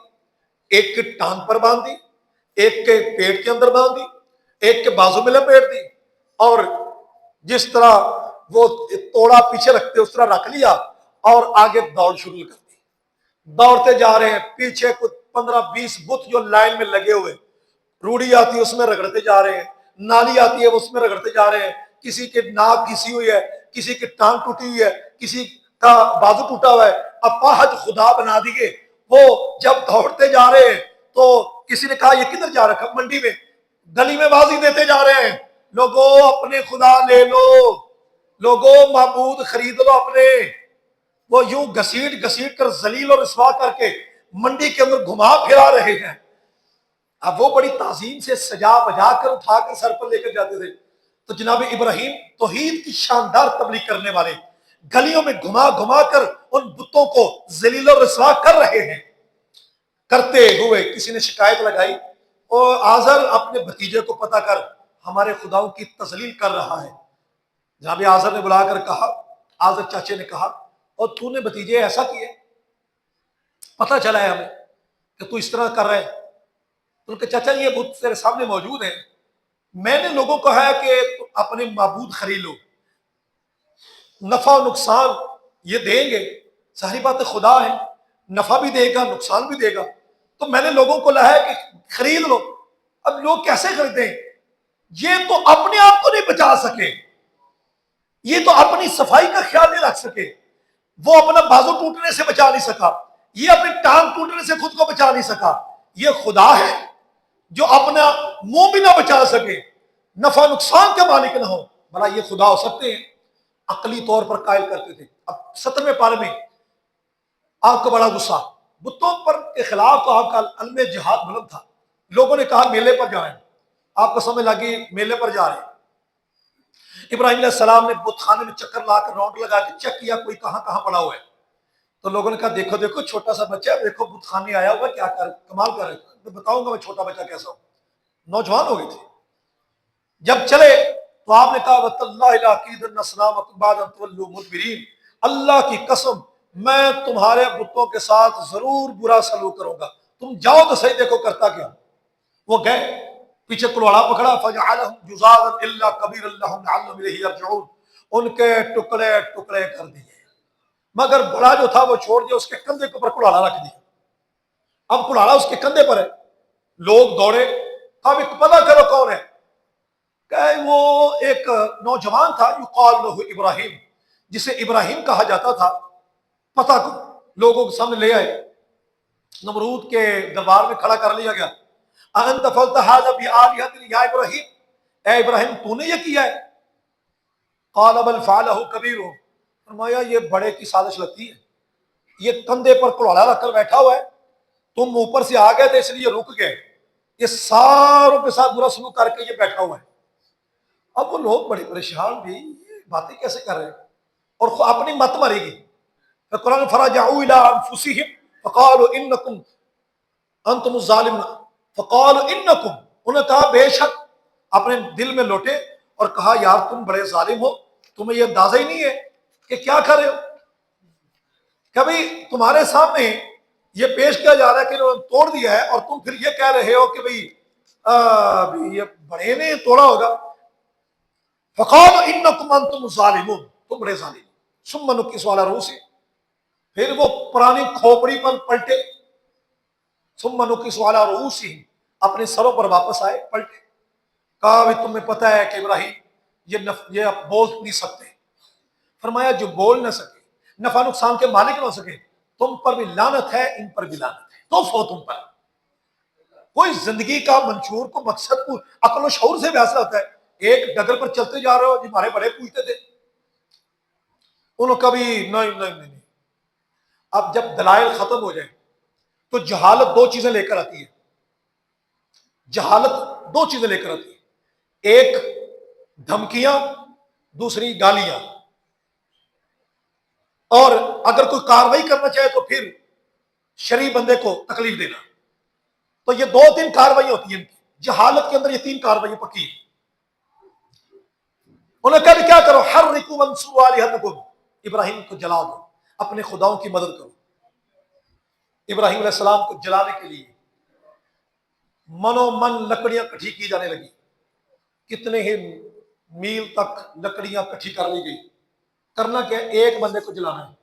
ایک کے ٹانگ پر باندھ دی، ایک کے پیٹ کے اندر باندھ دی، ایک کے بازو میں لپیٹ دی، اور جس طرح وہ توڑا پیچھے رکھتے اس طرح رکھ لیا اور آگے دوڑ شروع کر دی۔ دوڑتے جا رہے ہیں، پیچھے کچھ 15-20 بت جو لائن میں لگے ہوئے، روڑی آتی ہے اس میں رگڑتے جا رہے ہیں، نالی آتی ہے اس میں رگڑتے جا رہے ہیں، کسی کے ناک گھسی ہوئی ہے، کسی کی ٹانگ ٹوٹی ہوئی ہے، کسی کا بازو ٹوٹا ہوا ہے، اپاہج خدا بنا دیے۔ وہ جب دوڑتے جا رہے ہیں تو کسی نے کہا یہ کدھر جا رہا ہے؟ منڈی میں، گلی میں بازی دیتے جا رہے ہیں، لوگوں اپنے خدا لے لو، لوگوں معبود خرید لو اپنے۔ وہ یوں گھسیٹ گھسیٹ کر ذلیل اور رسوا کر کے منڈی کے اندر گھما پھرا رہے ہیں۔ اب وہ بڑی تعظیم سے سجا بجا کر اٹھا کر سر پر لے کر جاتے تھے، تو جناب ابراہیم توحید کی شاندار تبلیغ کرنے والے گلیوں میں گھما گھما کر ان بتوں کو ذلیل و رسوا کر رہے ہیں۔ کرتے ہوئے کسی نے شکایت لگائی، اور آزر اپنے بھتیجے کو پتہ کر ہمارے خداؤں کی تذلیل کر رہا ہے۔ جناب آزر نے بلا کر کہا، آزر چاچے نے کہا اور تو نے بھتیجے ایسا کیا، پتہ چلا ہے ہمیں کہ تو اس طرح کر رہے ہیں۔ تو ان کے چچا یہ بت تیرے سامنے موجود ہیں، میں نے لوگوں کو کہا کہ اپنے معبود خرید لو، نفع و نقصان یہ دیں گے، ظاہری بات ہے خدا ہے، نفع بھی دے گا نقصان بھی دے گا، تو میں نے لوگوں کو کہا ہے کہ خرید لو۔ اب لوگ کیسے خریدیں؟ یہ تو اپنے آپ کو نہیں بچا سکے، یہ تو اپنی صفائی کا خیال نہیں رکھ سکے، وہ اپنا بازو ٹوٹنے سے بچا نہیں سکا، یہ اپنی ٹانگ ٹوٹنے سے خود کو بچا نہیں سکا، یہ خدا ہے جو اپنا منہ بھی نہ بچا سکے، نفع نقصان کے مالک نہ ہو، بھلا یہ خدا ہو سکتے ہیں؟ عقلی طور پر قائل کرتے تھے۔ اب 17ویں پارے میں آپ کو بڑا غصہ، بتوں پر کے خلاف تو آپ کا علم جہاد بلند تھا، لوگوں نے کہا میلے پر جائیں، آپ کو سمجھ لگی میلے پر جا رہے ہیں۔ ابراہیم علیہ السلام نے بت خانے میں چکر لا کر راؤنڈ لگا کے چیک کیا کوئی کہاں کہاں پڑا ہوا ہے، تو لوگوں نے کہا دیکھو دیکھو چھوٹا سا بچہ ہے، دیکھو بت خانے آیا ہوا کیا کر کمال کر رہے ہیں، میں بتاؤں گا میں چھوٹا بچہ کیسا ہوں۔ نوجوان ہو گئے تھے، جب چلے تو آپ نے کہا وَتَاللَّهِ لَأَكِيدَنَّ أَصْنَامَكُمْ بَعْدَ أَن تُوَلُّوا مُدْبِرِينَ، اللہ کی قسم میں تمہارے بتوں کے ساتھ ضرور برا سلوک کروں گا، تم جاؤ تو صحیح دیکھو کرتا کیا۔ وہ گئے، پیچھے کلوڑا پکڑا، فَجَعَلَهُمْ جُذَاذًا إِلَّا كَبِيرًا لَّهُمْ لَعَلَّهُمْ إِلَيْهِ يَرْجِعُونَ، ان کے ٹکڑے ٹکڑے کر دیے، مگر بڑا جو تھا وہ چھوڑ دیا، اس کے کندھے کے اوپر کلاڑا رکھ دیا۔ اب کلاڑا اس کے کندھے پر ہے، لوگ دوڑے، اب پتہ کرو کون ہے، کہ وہ ایک نوجوان تھا یقال لہ ابراہیم، جسے ابراہیم کہا جاتا تھا۔ پتہ کو لوگوں کے سامنے لے آئے، نمرود کے دربار میں کھڑا کر لیا گیا، انت فعلت ھذا بآلہتنا یا ابراہیم، اے ابراہیم تو نے یہ کیا ہے؟ قال بل فعلہ کبیرہم، فرمایا یہ بڑے کی سازش لگتی ہے، یہ کندھے پر کلاڑا رکھ کر بیٹھا ہوا ہے، تم اوپر سے آ گئے تھے اس لیے رک گئے، یہ ساروں کے ساتھ برا سلوک کر کے یہ بیٹھا ہوا ہے۔ اب وہ لوگ بڑے پریشان بھی، یہ باتیں کیسے کر رہے ہیں، اور اپنی مت مارے گی۔ قرآن فرجعوا الى انفسهم فقالوا انکم انتم الظالمون، فقالوا انکم، انہوں نے کہا بے شک، اپنے دل میں لوٹے اور کہا یار تم بڑے ظالم ہو، تمہیں یہ اندازہ ہی نہیں ہے کہ کیا کر رہے ہو، کبھی تمہارے سامنے یہ پیش کیا جا رہا ہے کہ انہوں نے توڑ دیا ہے اور تم پھر یہ کہہ رہے ہو کہ بھئی یہ بڑے نے توڑا ہوگا۔ فقالوا انکم انتم الظالمون، تم بڑے ظالم۔ ثم نکسوا علی رؤوسہم، پھر وہ پرانی کھوپڑی پر پلٹے، ثم نکسوا علی رؤوسہم، اپنے سروں پر واپس آئے، پلٹے، کہا بھی تمہیں پتہ ہے کہ ابراہیم یہ بول نہیں سکتے۔ فرمایا جو بول نہ سکے، نفع نقصان کے مالک نہ ہو سکے، تم پر بھی لعنت ہے، ان پر بھی لعنت ہے، تو فو تم پر۔ کوئی زندگی کا منشور کو مقصد کو عقل و شعور سے فیصلہ ہوتا ہے۔ ایک ڈگر پر چلتے جا رہے ہو، جی ہمارے بڑے پوچھتے تھے، انہوں کبھی نہیں۔ اب جب دلائل ختم ہو جائیں تو جہالت دو چیزیں لے کر آتی ہے، جہالت دو چیزیں لے کر آتی ہے، ایک دھمکیاں، دوسری گالیاں، اور اگر کوئی کاروائی کرنا چاہے تو پھر شرعی بندے کو تکلیف دینا۔ تو یہ دو تین کاروائی ہوتی ہیں، جہالت کے اندر یہ تین کاروائی پکی ہیں۔ انہوں نے کہا کہ کیا کرو، حرقوا وانصروا آلہتکم، ابراہیم کو جلا دو، اپنے خداؤں کی مدد کرو۔ ابراہیم علیہ السلام کو جلانے کے لیے منو من لکڑیاں کٹھی کی جانے لگی، کتنے ہی میل تک لکڑیاں کٹھی کر لی گئی۔ کرنا کیا، ایک بندے کو جلانا ہے۔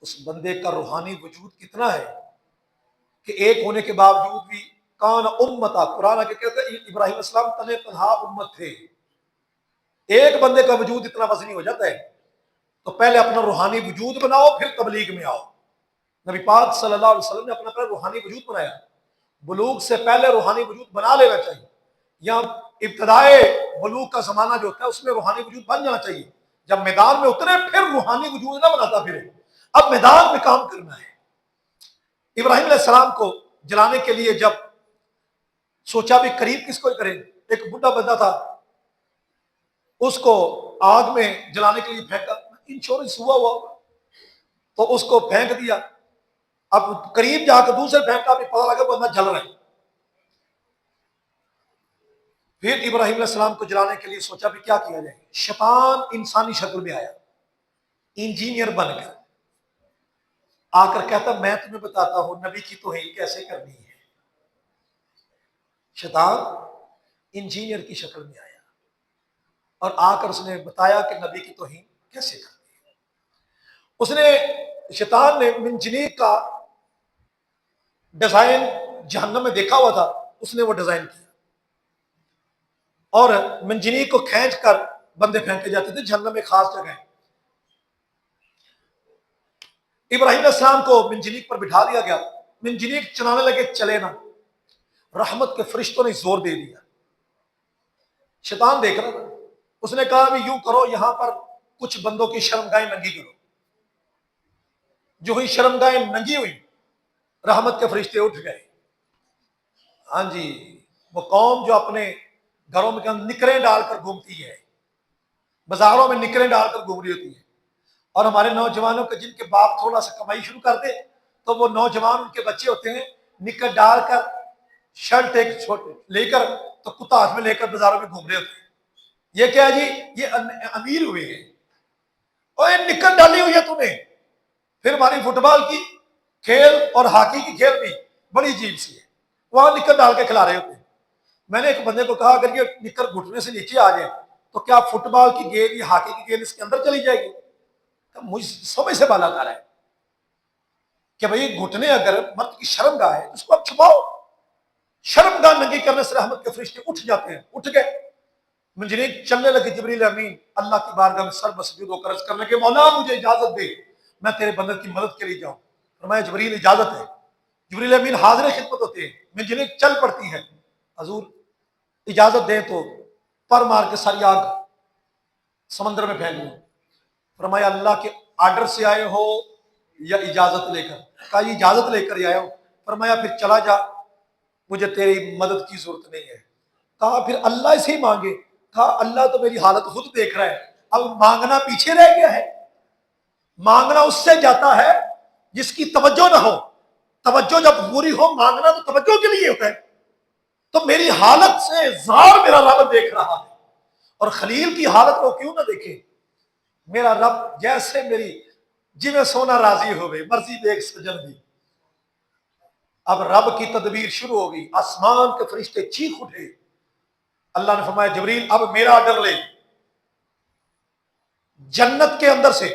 اس بندے کا روحانی وجود کتنا ہے کہ ایک ہونے کے باوجود بھی کان امتا، قرآن کے کہتے ہیں ابراہیم علیہ السلام تنہے تنہا امت تھے۔ ایک بندے کا وجود اتنا وزنی ہو جاتا ہے تو پہلے اپنا روحانی وجود بناؤ، پھر تبلیغ میں آؤ۔ نبی پاک صلی اللہ علیہ وسلم نے اپنا پہلے روحانی وجود بنایا، بلوغ سے پہلے روحانی وجود بنا لینا چاہیے، یا ابتدائے بلوغ کا زمانہ جو ہوتا ہے اس میں روحانی وجود بن جانا چاہیے۔ جب میدان میں اترے پھر روحانی وجود نہ بناتا پھرے، اب میدان میں کام کرنا ہے۔ ابراہیم علیہ السلام کو جلانے کے لیے جب سوچا بھی قریب کس کو کریں، ایک بڈھا بندہ تھا، اس کو آگ میں جلانے کے لیے پھینکا، انشورنس ہوا تو اس کو پھینک دیا۔ اب قریب جا کے دوسرے پھینکا، بھی پتا لگا بندہ جل رہا ہے۔ پھر ابراہیم علیہ السلام کو جلانے کے لیے سوچا بھی کیا کیا جائے۔ شیطان انسانی شکل میں آیا، انجینئر بن گیا، آ کر کہتا میں تمہیں بتاتا ہوں نبی کی توہین کیسے کرنی ہے۔ شیطان انجینئر کی شکل میں آیا اور آ کر اس نے بتایا کہ نبی کی توہین کیسے کرنی ہے۔ اس نے، شیطان نے منجنیق کا ڈیزائن جہنم میں دیکھا ہوا تھا، اس نے وہ ڈیزائن کیا، اور منجنیق کو کھینچ کر بندے پھینکے جاتے تھے جہنم میں خاص جگہ۔ ابراہیم علیہ السلام کو منجنیق پر بٹھا دیا گیا، منجنیق چلانے لگے، چلے نا، رحمت کے فرشتوں نے زور دے دیا۔ شیطان دیکھ رہا تھا، اس نے کہا بھی یوں کرو، یہاں پر کچھ بندوں کی شرمگاہیں ننگی کرو۔ جو ہی شرمگاہیں ننگی ہوئی، رحمت کے فرشتے اٹھ گئے۔ ہاں جی، وہ قوم جو اپنے گھروں میں نکریں ڈال کر گھومتی ہے، بازاروں میں نکریں ڈال کر گھوم رہی ہوتی ہے، اور ہمارے نوجوانوں کے جن کے باپ تھوڑا سا کمائی شروع کر دے تو وہ نوجوان ان کے بچے ہوتے ہیں، نکر ڈال کر شرٹ ایک چھوٹے لے کر تو کتا ہاتھ میں لے کر بازاروں میں گھوم رہے ہوتے ہیں۔ یہ کیا جی، یہ امیر ہوئے ہیں، اور یہ نکر ڈالی ہوئی ہے تم نے۔ پھر ہماری فٹ بال کی کھیل اور ہاکی کی کھیل بھی بڑی عجیب سی ہے، وہاں نکر ڈال کے کھلا رہے ہوتے ہیں۔ میں نے ایک بندے کو کہا اگر یہ نکر گھٹنے سے نیچے آ جائے تو کیا فٹ بال کی گیند یا ہاکی کی گیند اس کے اندر چلی جائے گی؟ مجھ سمجھ سے بالا کر ہے کہ بھئی گھٹنے اگر مرد کی شرمگاہ ہے اس کو اب چھپاؤ۔ شرمگاہ ننگی کرنے سے رحمت کے فرشتے اٹھ جاتے ہیں، اٹھ گئے۔ منجنیق چلنے لگے، جبریل امین اللہ کی بارگاہ میں سر بسجود ہو کر عرض کرنے کے مولا مجھے اجازت دے میں تیرے بندے کی مدد کے لیے جاؤں۔ فرمایا جبریل اجازت ہے۔ جبریل امین حاضر خدمت ہوتے ہیں، منجنیق چل پڑتی ہے، حضور اجازت دیں تو پر مار کے ساری آگ سمندر میں پھینک دوں۔ فرمایا اللہ کے آرڈر سے آئے ہو یا اجازت لے کر؟ کہا یہ اجازت لے کر ہی آیا ہو۔ فرمایا پھر چلا جا، مجھے تیری مدد کی ضرورت نہیں ہے۔ کہا پھر اللہ سے ہی مانگے۔ کہا اللہ تو میری حالت خود دیکھ رہا ہے، اب مانگنا پیچھے رہ گیا ہے۔ مانگنا اس سے جاتا ہے جس کی توجہ نہ ہو، توجہ جب پوری ہو مانگنا تو توجہ کے لیے ہوتا ہے۔ تو میری حالت سے زار میرا رب دیکھ رہا ہے، اور خلیل کی حالت کو کیوں نہ دیکھے؟ میرا رب جیسے میری جی میں سونا راضی ہوئے، مرضی دیکھ سجن دی۔ اب رب کی تدبیر شروع ہوگی، آسمان کے فرشتے چیخ اٹھے۔ اللہ نے فرمایا جبریل اب میرا آرڈر لے، جنت کے اندر سے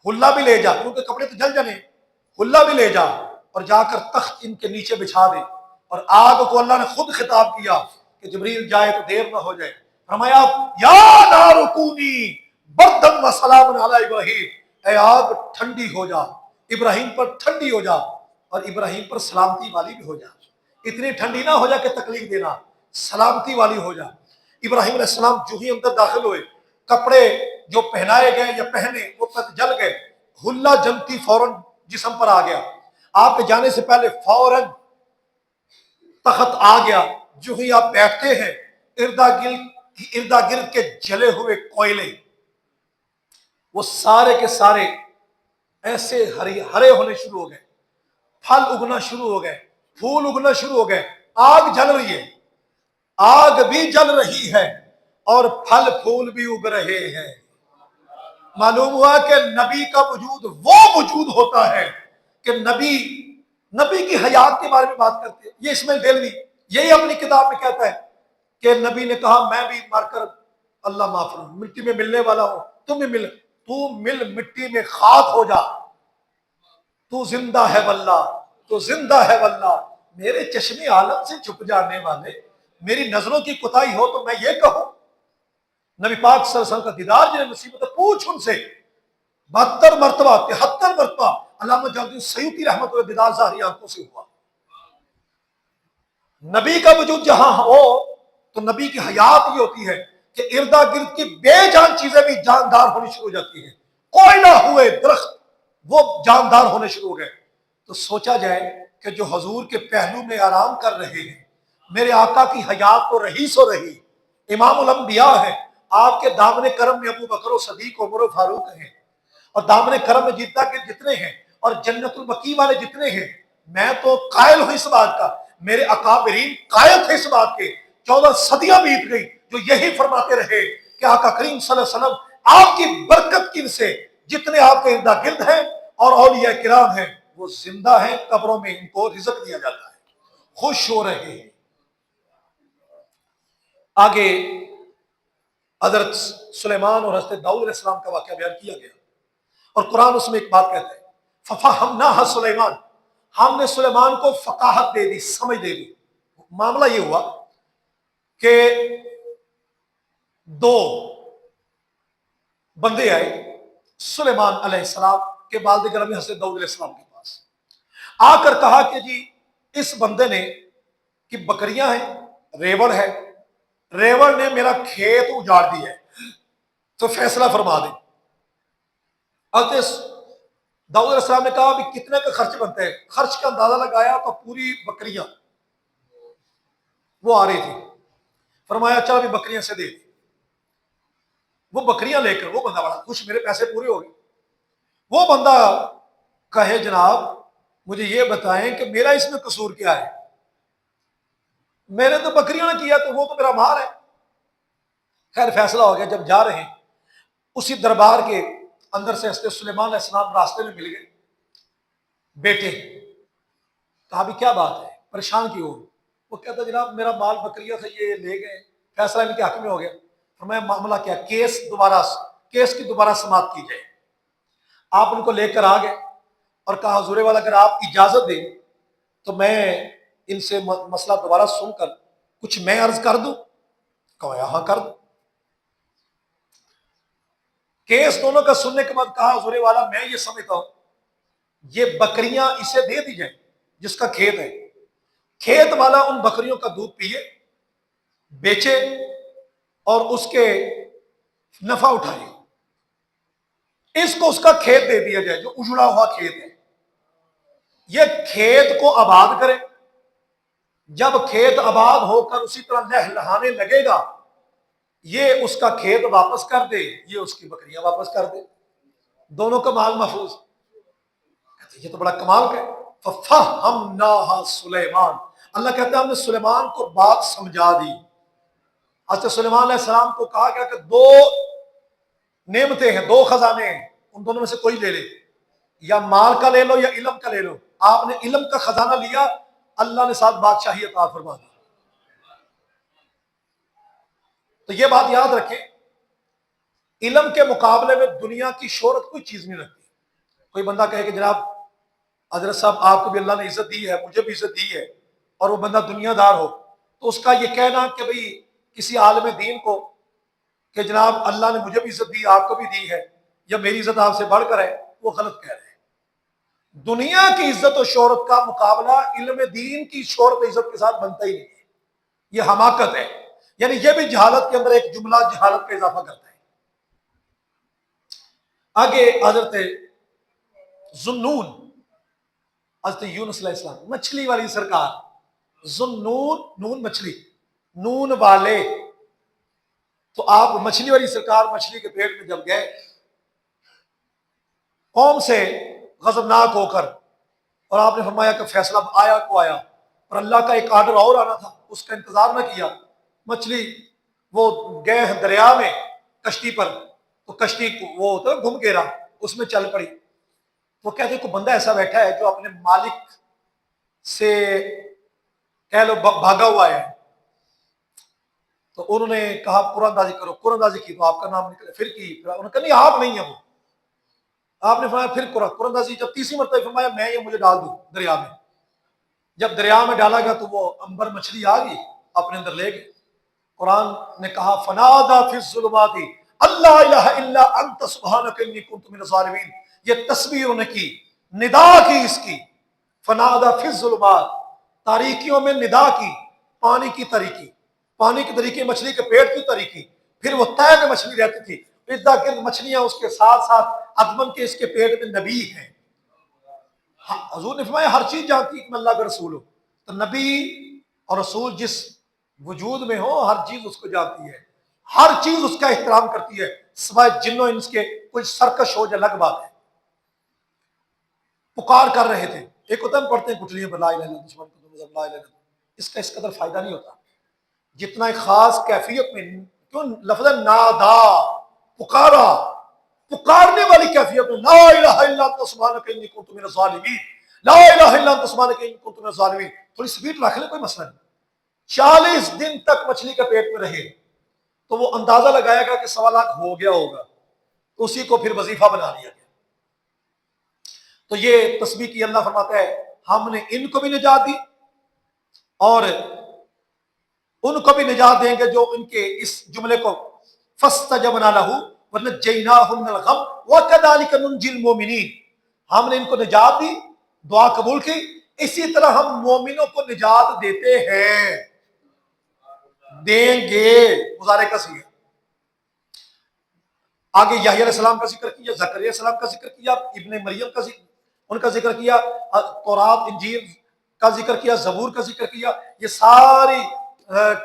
حلہ بھی لے جا، کیونکہ کپڑے تو جل جانے، حلہ بھی لے جا اور جا کر تخت ان کے نیچے بچھا دے۔ اور آگ کو اللہ نے خود خطاب کیا کہ جبریل جائے تو دیر نہ ہو جائے۔ فرمایا یا نار کونی بردن و سلام علی ابراہیم، اے آگ ٹھنڈی ہو جا، ابراہیم پر ٹھنڈی ہو جا اور ابراہیم پر سلامتی والی بھی ہو جا. اتنی ٹھنڈی نہ ہو جا کہ تکلیف دینا، سلامتی والی ہو جا. ابراہیم علیہ السلام جو ہی اندر داخل ہوئے، کپڑے جو پہنائے گئے یا پہنے وہ جل گئے، ہلا جنتی فوراً جسم پر آ گیا. آپ کے جانے سے پہلے فوراً تخت آ گیا. جو ہی آپ بیٹھتے ہیں اردا گرد کے جلے ہوئے کوئلے وہ سارے کے سارے ایسے ہرے ہونے شروع ہو گئے، پھل اگنا شروع ہو گئے، پھول اگنا شروع ہو گئے. آگ جل رہی ہے، آگ بھی جل رہی ہے اور پھل پھول بھی اگ رہے ہیں. معلوم ہوا کہ نبی کا وجود وہ وجود ہوتا ہے کہ نبی کی حیات کے بارے میں بات کرتے ہیں. یہ اسماعیل دہلوی یہی اپنی کتاب میں کہتا ہے کہ نبی نے کہا میں بھی مر کر اللہ معاف کرو، مٹی میں ملنے والا ہوں، تم بھی مل، تو مل مٹی میں خاک ہو جا، تو زندہ ہے واللہ، تو زندہ ہے واللہ. میرے چشمے عالم سے چھپ جانے والے، میری نظروں کی کوتاہی ہو تو میں یہ کہوں. نبی پاک صلی اللہ علیہ وسلم کا دیدار جنہیں نصیب ہوتا، پوچھ ان سے 72 مرتبہ 73 مرتبہ علامہ جلال الدین سیوطی رحمۃ اللہ دیدار ظاہری آنکھوں سے ہوا. نبی کا وجود جہاں ہو تو نبی کی حیات یہ ہوتی ہے کہ اردا گرد کی بے جان چیزیں بھی جاندار ہونی شروع ہو جاتی ہیں. کوئلہ ہوئے درخت وہ جاندار ہونے شروع ہو گئے. تو سوچا جائے کہ جو حضور کے پہلو میں آرام کر رہے ہیں، میرے آقا کی حیات تو رہی سو رہی، امام الانبیاء ہے، آپ کے دامن کرم میں ابو بکر و صدیق عمر و فاروق ہیں، اور دامن کرم میں جتنے ہیں اور جنت البقیع والے جتنے ہیں. میں تو قائل ہوں اس بات کا، میرے اکابرین قائل تھے اس بات کے. 14 صدیاں بیت گئی جو یہی فرماتے رہے کہ آقا کریم صلی اللہ علیہ وسلم آپ کی برکت کی سے جتنے آپ کے اردا گرد ہیں اور اولیاء کرام ہیں وہ زندہ ہیں، قبروں میں ان کو رزق دیا جاتا ہے، خوش ہو رہے ہیں. آگے حضرت سلیمان اور حضرت داؤد علیہ السلام کا واقعہ بیان کیا گیا اور قرآن اس میں ایک بات کہتا ہے فَفَهَمْنَاهَا سلیمان، ہم نے سلیمان کو فقاہت دے دی، سمجھ دے دی. معاملہ یہ ہوا کہ 2 بندے آئے سلیمان علیہ السلام کے والد گرامی حضرت داؤد علیہ السلام کے پاس، آ کر کہا کہ جی اس بندے نے کہ بکریاں ہیں، ریوڑ ہے، ریوڑ نے میرا کھیت اجاڑ دیا ہے، تو فیصلہ فرما دیں. حضرت داؤد علیہ السلام نے کہا بھی کتنے کا خرچ بنتا ہے؟ خرچ کا اندازہ لگایا تو پوری بکریاں وہ آ رہی تھی. فرمایا چل بھی بکریاں سے دے دی. وہ بکریاں لے کر وہ بندہ بڑا خوش، میرے پیسے پورے ہو گئے. وہ بندہ کہے جناب مجھے یہ بتائیں کہ میرا اس میں قصور کیا ہے؟ میں نے تو بکریوں نے کیا تو وہ تو میرا مال ہے. خیر فیصلہ ہو گیا. جب جا رہے ہیں اسی دربار کے اندر سے حضرت سلیمان علیہ السلام راستے میں مل گئے. بیٹے کہا بھی کیا بات ہے، پریشان کیوں ہو؟ وہ کہتا جناب میرا مال بکریاں سے یہ لے گئے، فیصلہ ان کے حق میں ہو گیا. فرمایا معاملہ کیا؟ کیس کی دوبارہ سماعت کی جائے. آپ ان کو لے کر آ گئے اور کہا حضور والا اگر آپ اجازت دیں تو میں ان سے مسئلہ دوبارہ سن کر کچھ میں عرض کر دوں. کہا ہاں کر دو. کیس دونوں کا سننے کے بعد کہا حضور والا میں یہ سمجھتا ہوں یہ بکریاں اسے دے دی جائیں جس کا کھیت ہے، کھیت والا ان بکریوں کا دودھ پیے، بیچے اور اس کے نفع اٹھائے. اس کو اس کا کھیت دے دیا جائے جو اجڑا ہوا کھیت ہے. یہ کھیت کو آباد کرے، جب کھیت آباد ہو کر اسی طرح لہلہانے لگے گا یہ اس کا کھیت واپس کر دے، یہ اس کی بکریاں واپس کر دے، دونوں کا مال محفوظ. یہ تو بڑا کمال کا ہے. فَفَهَّمْنَاهَا سلیمان، اللہ کہتا ہے ہم نے سلیمان کو بات سمجھا دی. حضرت سلیمان علیہ السلام کو کہا گیا کہ 2 نعمتیں ہیں، 2 خزانے ہیں، ان دونوں میں سے کوئی لے لے، یا مال کا لے لو یا علم کا لے لو. آپ نے علم کا خزانہ لیا، اللہ نے ساتھ بادشاہی عطا فرما دی. تو یہ بات یاد رکھیں علم کے مقابلے میں دنیا کی شہرت کوئی چیز نہیں رکھتی. کوئی بندہ کہے کہ جناب حضرت صاحب آپ کو بھی اللہ نے عزت دی ہے، مجھے بھی عزت دی ہے، اور وہ بندہ دنیا دار ہو تو اس کا یہ کہنا کہ بھئی کسی عالم دین کو کہ جناب اللہ نے مجھے بھی عزت دی آپ کو بھی دی ہے یا میری عزت آپ سے بڑھ کر ہے، وہ غلط کہہ رہے ہیں. دنیا کی عزت و شہرت کا مقابلہ علم دین کی شہرت و عزت کے ساتھ بنتا ہی نہیں ہے، یہ حماقت ہے، یعنی یہ بھی جہالت کے اندر ایک جملہ جہالت کا اضافہ کرتا ہے۔ آگے حضرت ذوالنون، حضرت یونس علیہ السلام، مچھلی والی سرکار، ذوالنون، نون مچھلی، نون والے، تو آپ مچھلی والی سرکار مچھلی کے پیٹ میں جب گئے قوم سے غضبناک ہو کر، اور آپ نے فرمایا کہ فیصلہ آیا کو آیا، اور اللہ کا ایک آرڈر اور آنا تھا، اس کا انتظار نہ کیا، مچھلی وہ گئے دریا میں کشتی پر، تو کشتی وہ ہوتا ہے گھم گھیرا، اس میں چل پڑی، وہ کہتے کوئی بندہ ایسا بیٹھا ہے جو اپنے مالک سے کہہ لو بھاگا ہوا ہے، تو انہوں نے کہا قرآن اندازی کرو، قرآن اندازی کی تو آپ کا نام نکلے، پھر کی، پھر انہوں نے کہا نہیں آپ نہیں ہیں وہ، آپ نے فرمایا پھر قرآن اندازی، جب تیسری مرتبہ فرمایا میں یہ مجھے ڈال دوں دریا میں، جب دریا میں ڈالا گیا تو وہ عنبر مچھلی آ گئی اپنے اندر لے گئی۔ قرآن نے کہا فنادا فی الظلمات اللہ الہ الا انت سبحانک انی کنت من الظالمین، یہ تصویر انہوں نے کی، ندا کی اس کی، فنادا فی الظلمات، تاریکیوں میں ندا کی، پانی کی تاریکی، پانی کی تاریکی مچھلی کے پیٹ کی تاریکی، پھر وہ تہہ میں مچھلی رہتی تھی، ادھا کہ مچھلیاں اس کے ساتھ ساتھ ادمن کے اس کے پیٹ میں نبی ہیں۔ حضور نے فرمایا ہر چیز جانتی ہے کہ میں اللہ کا رسول ہوں، تو نبی اور رسول جس وجود میں ہو ہر چیز اس کو جانتی ہے، ہر چیز اس کا احترام کرتی ہے، سوائے جنوں انس کے کوئی سرکش ہو جائے الگ بات ہے۔ پکار کر رہے تھے، ایک ہوتا ہے پڑھتے ہیں گٹلیوں پر لا الہ الا اللہ دشمن کو لا الہ الا اللہ، اس کا اس قدر فائدہ نہیں ہوتا جتنا ایک خاص کیفیت میں، کیوں لفظ نادا، پکارا، پکارنے والی کیفیت میں، لا الہ الا انت سبحانک انی کنت من الظالمین، لا الہ الا انت سبحانک انی کنت من الظالمین، تھوڑی سپیڈ رکھ لیں کوئی مسئلہ نہیں۔ 40 دن تک مچھلی کے پیٹ میں رہے تو وہ اندازہ لگایا گیا کہ 1.25 ہو گیا ہوگا، تو اسی کو پھر وظیفہ بنا لیا گیا۔ تو یہ تسبیح کی اللہ فرماتا ہے ہم نے ان کو بھی نجات دی اور ان کو بھی نجات دیں گے جو ان کے اس جملے کو فاستجبنا لہ ونجیناہ من الغم وکذالک ننجی المؤمنین، ہم نے ان کو نجات دی، دعا قبول کی، اسی طرح ہم مومنوں کو نجات دیتے ہیں، دیں گے، مضارع کا صیغہ۔ آگے یحییٰ علیہ السلام کا ذکر کیا، زکریا علیہ السلام کا ذکر کیا، ابن مریم کا ذکر، ان کا ذکر کیا، تورات انجیل کا ذکر کیا، زبور کا ذکر کیا، یہ ساری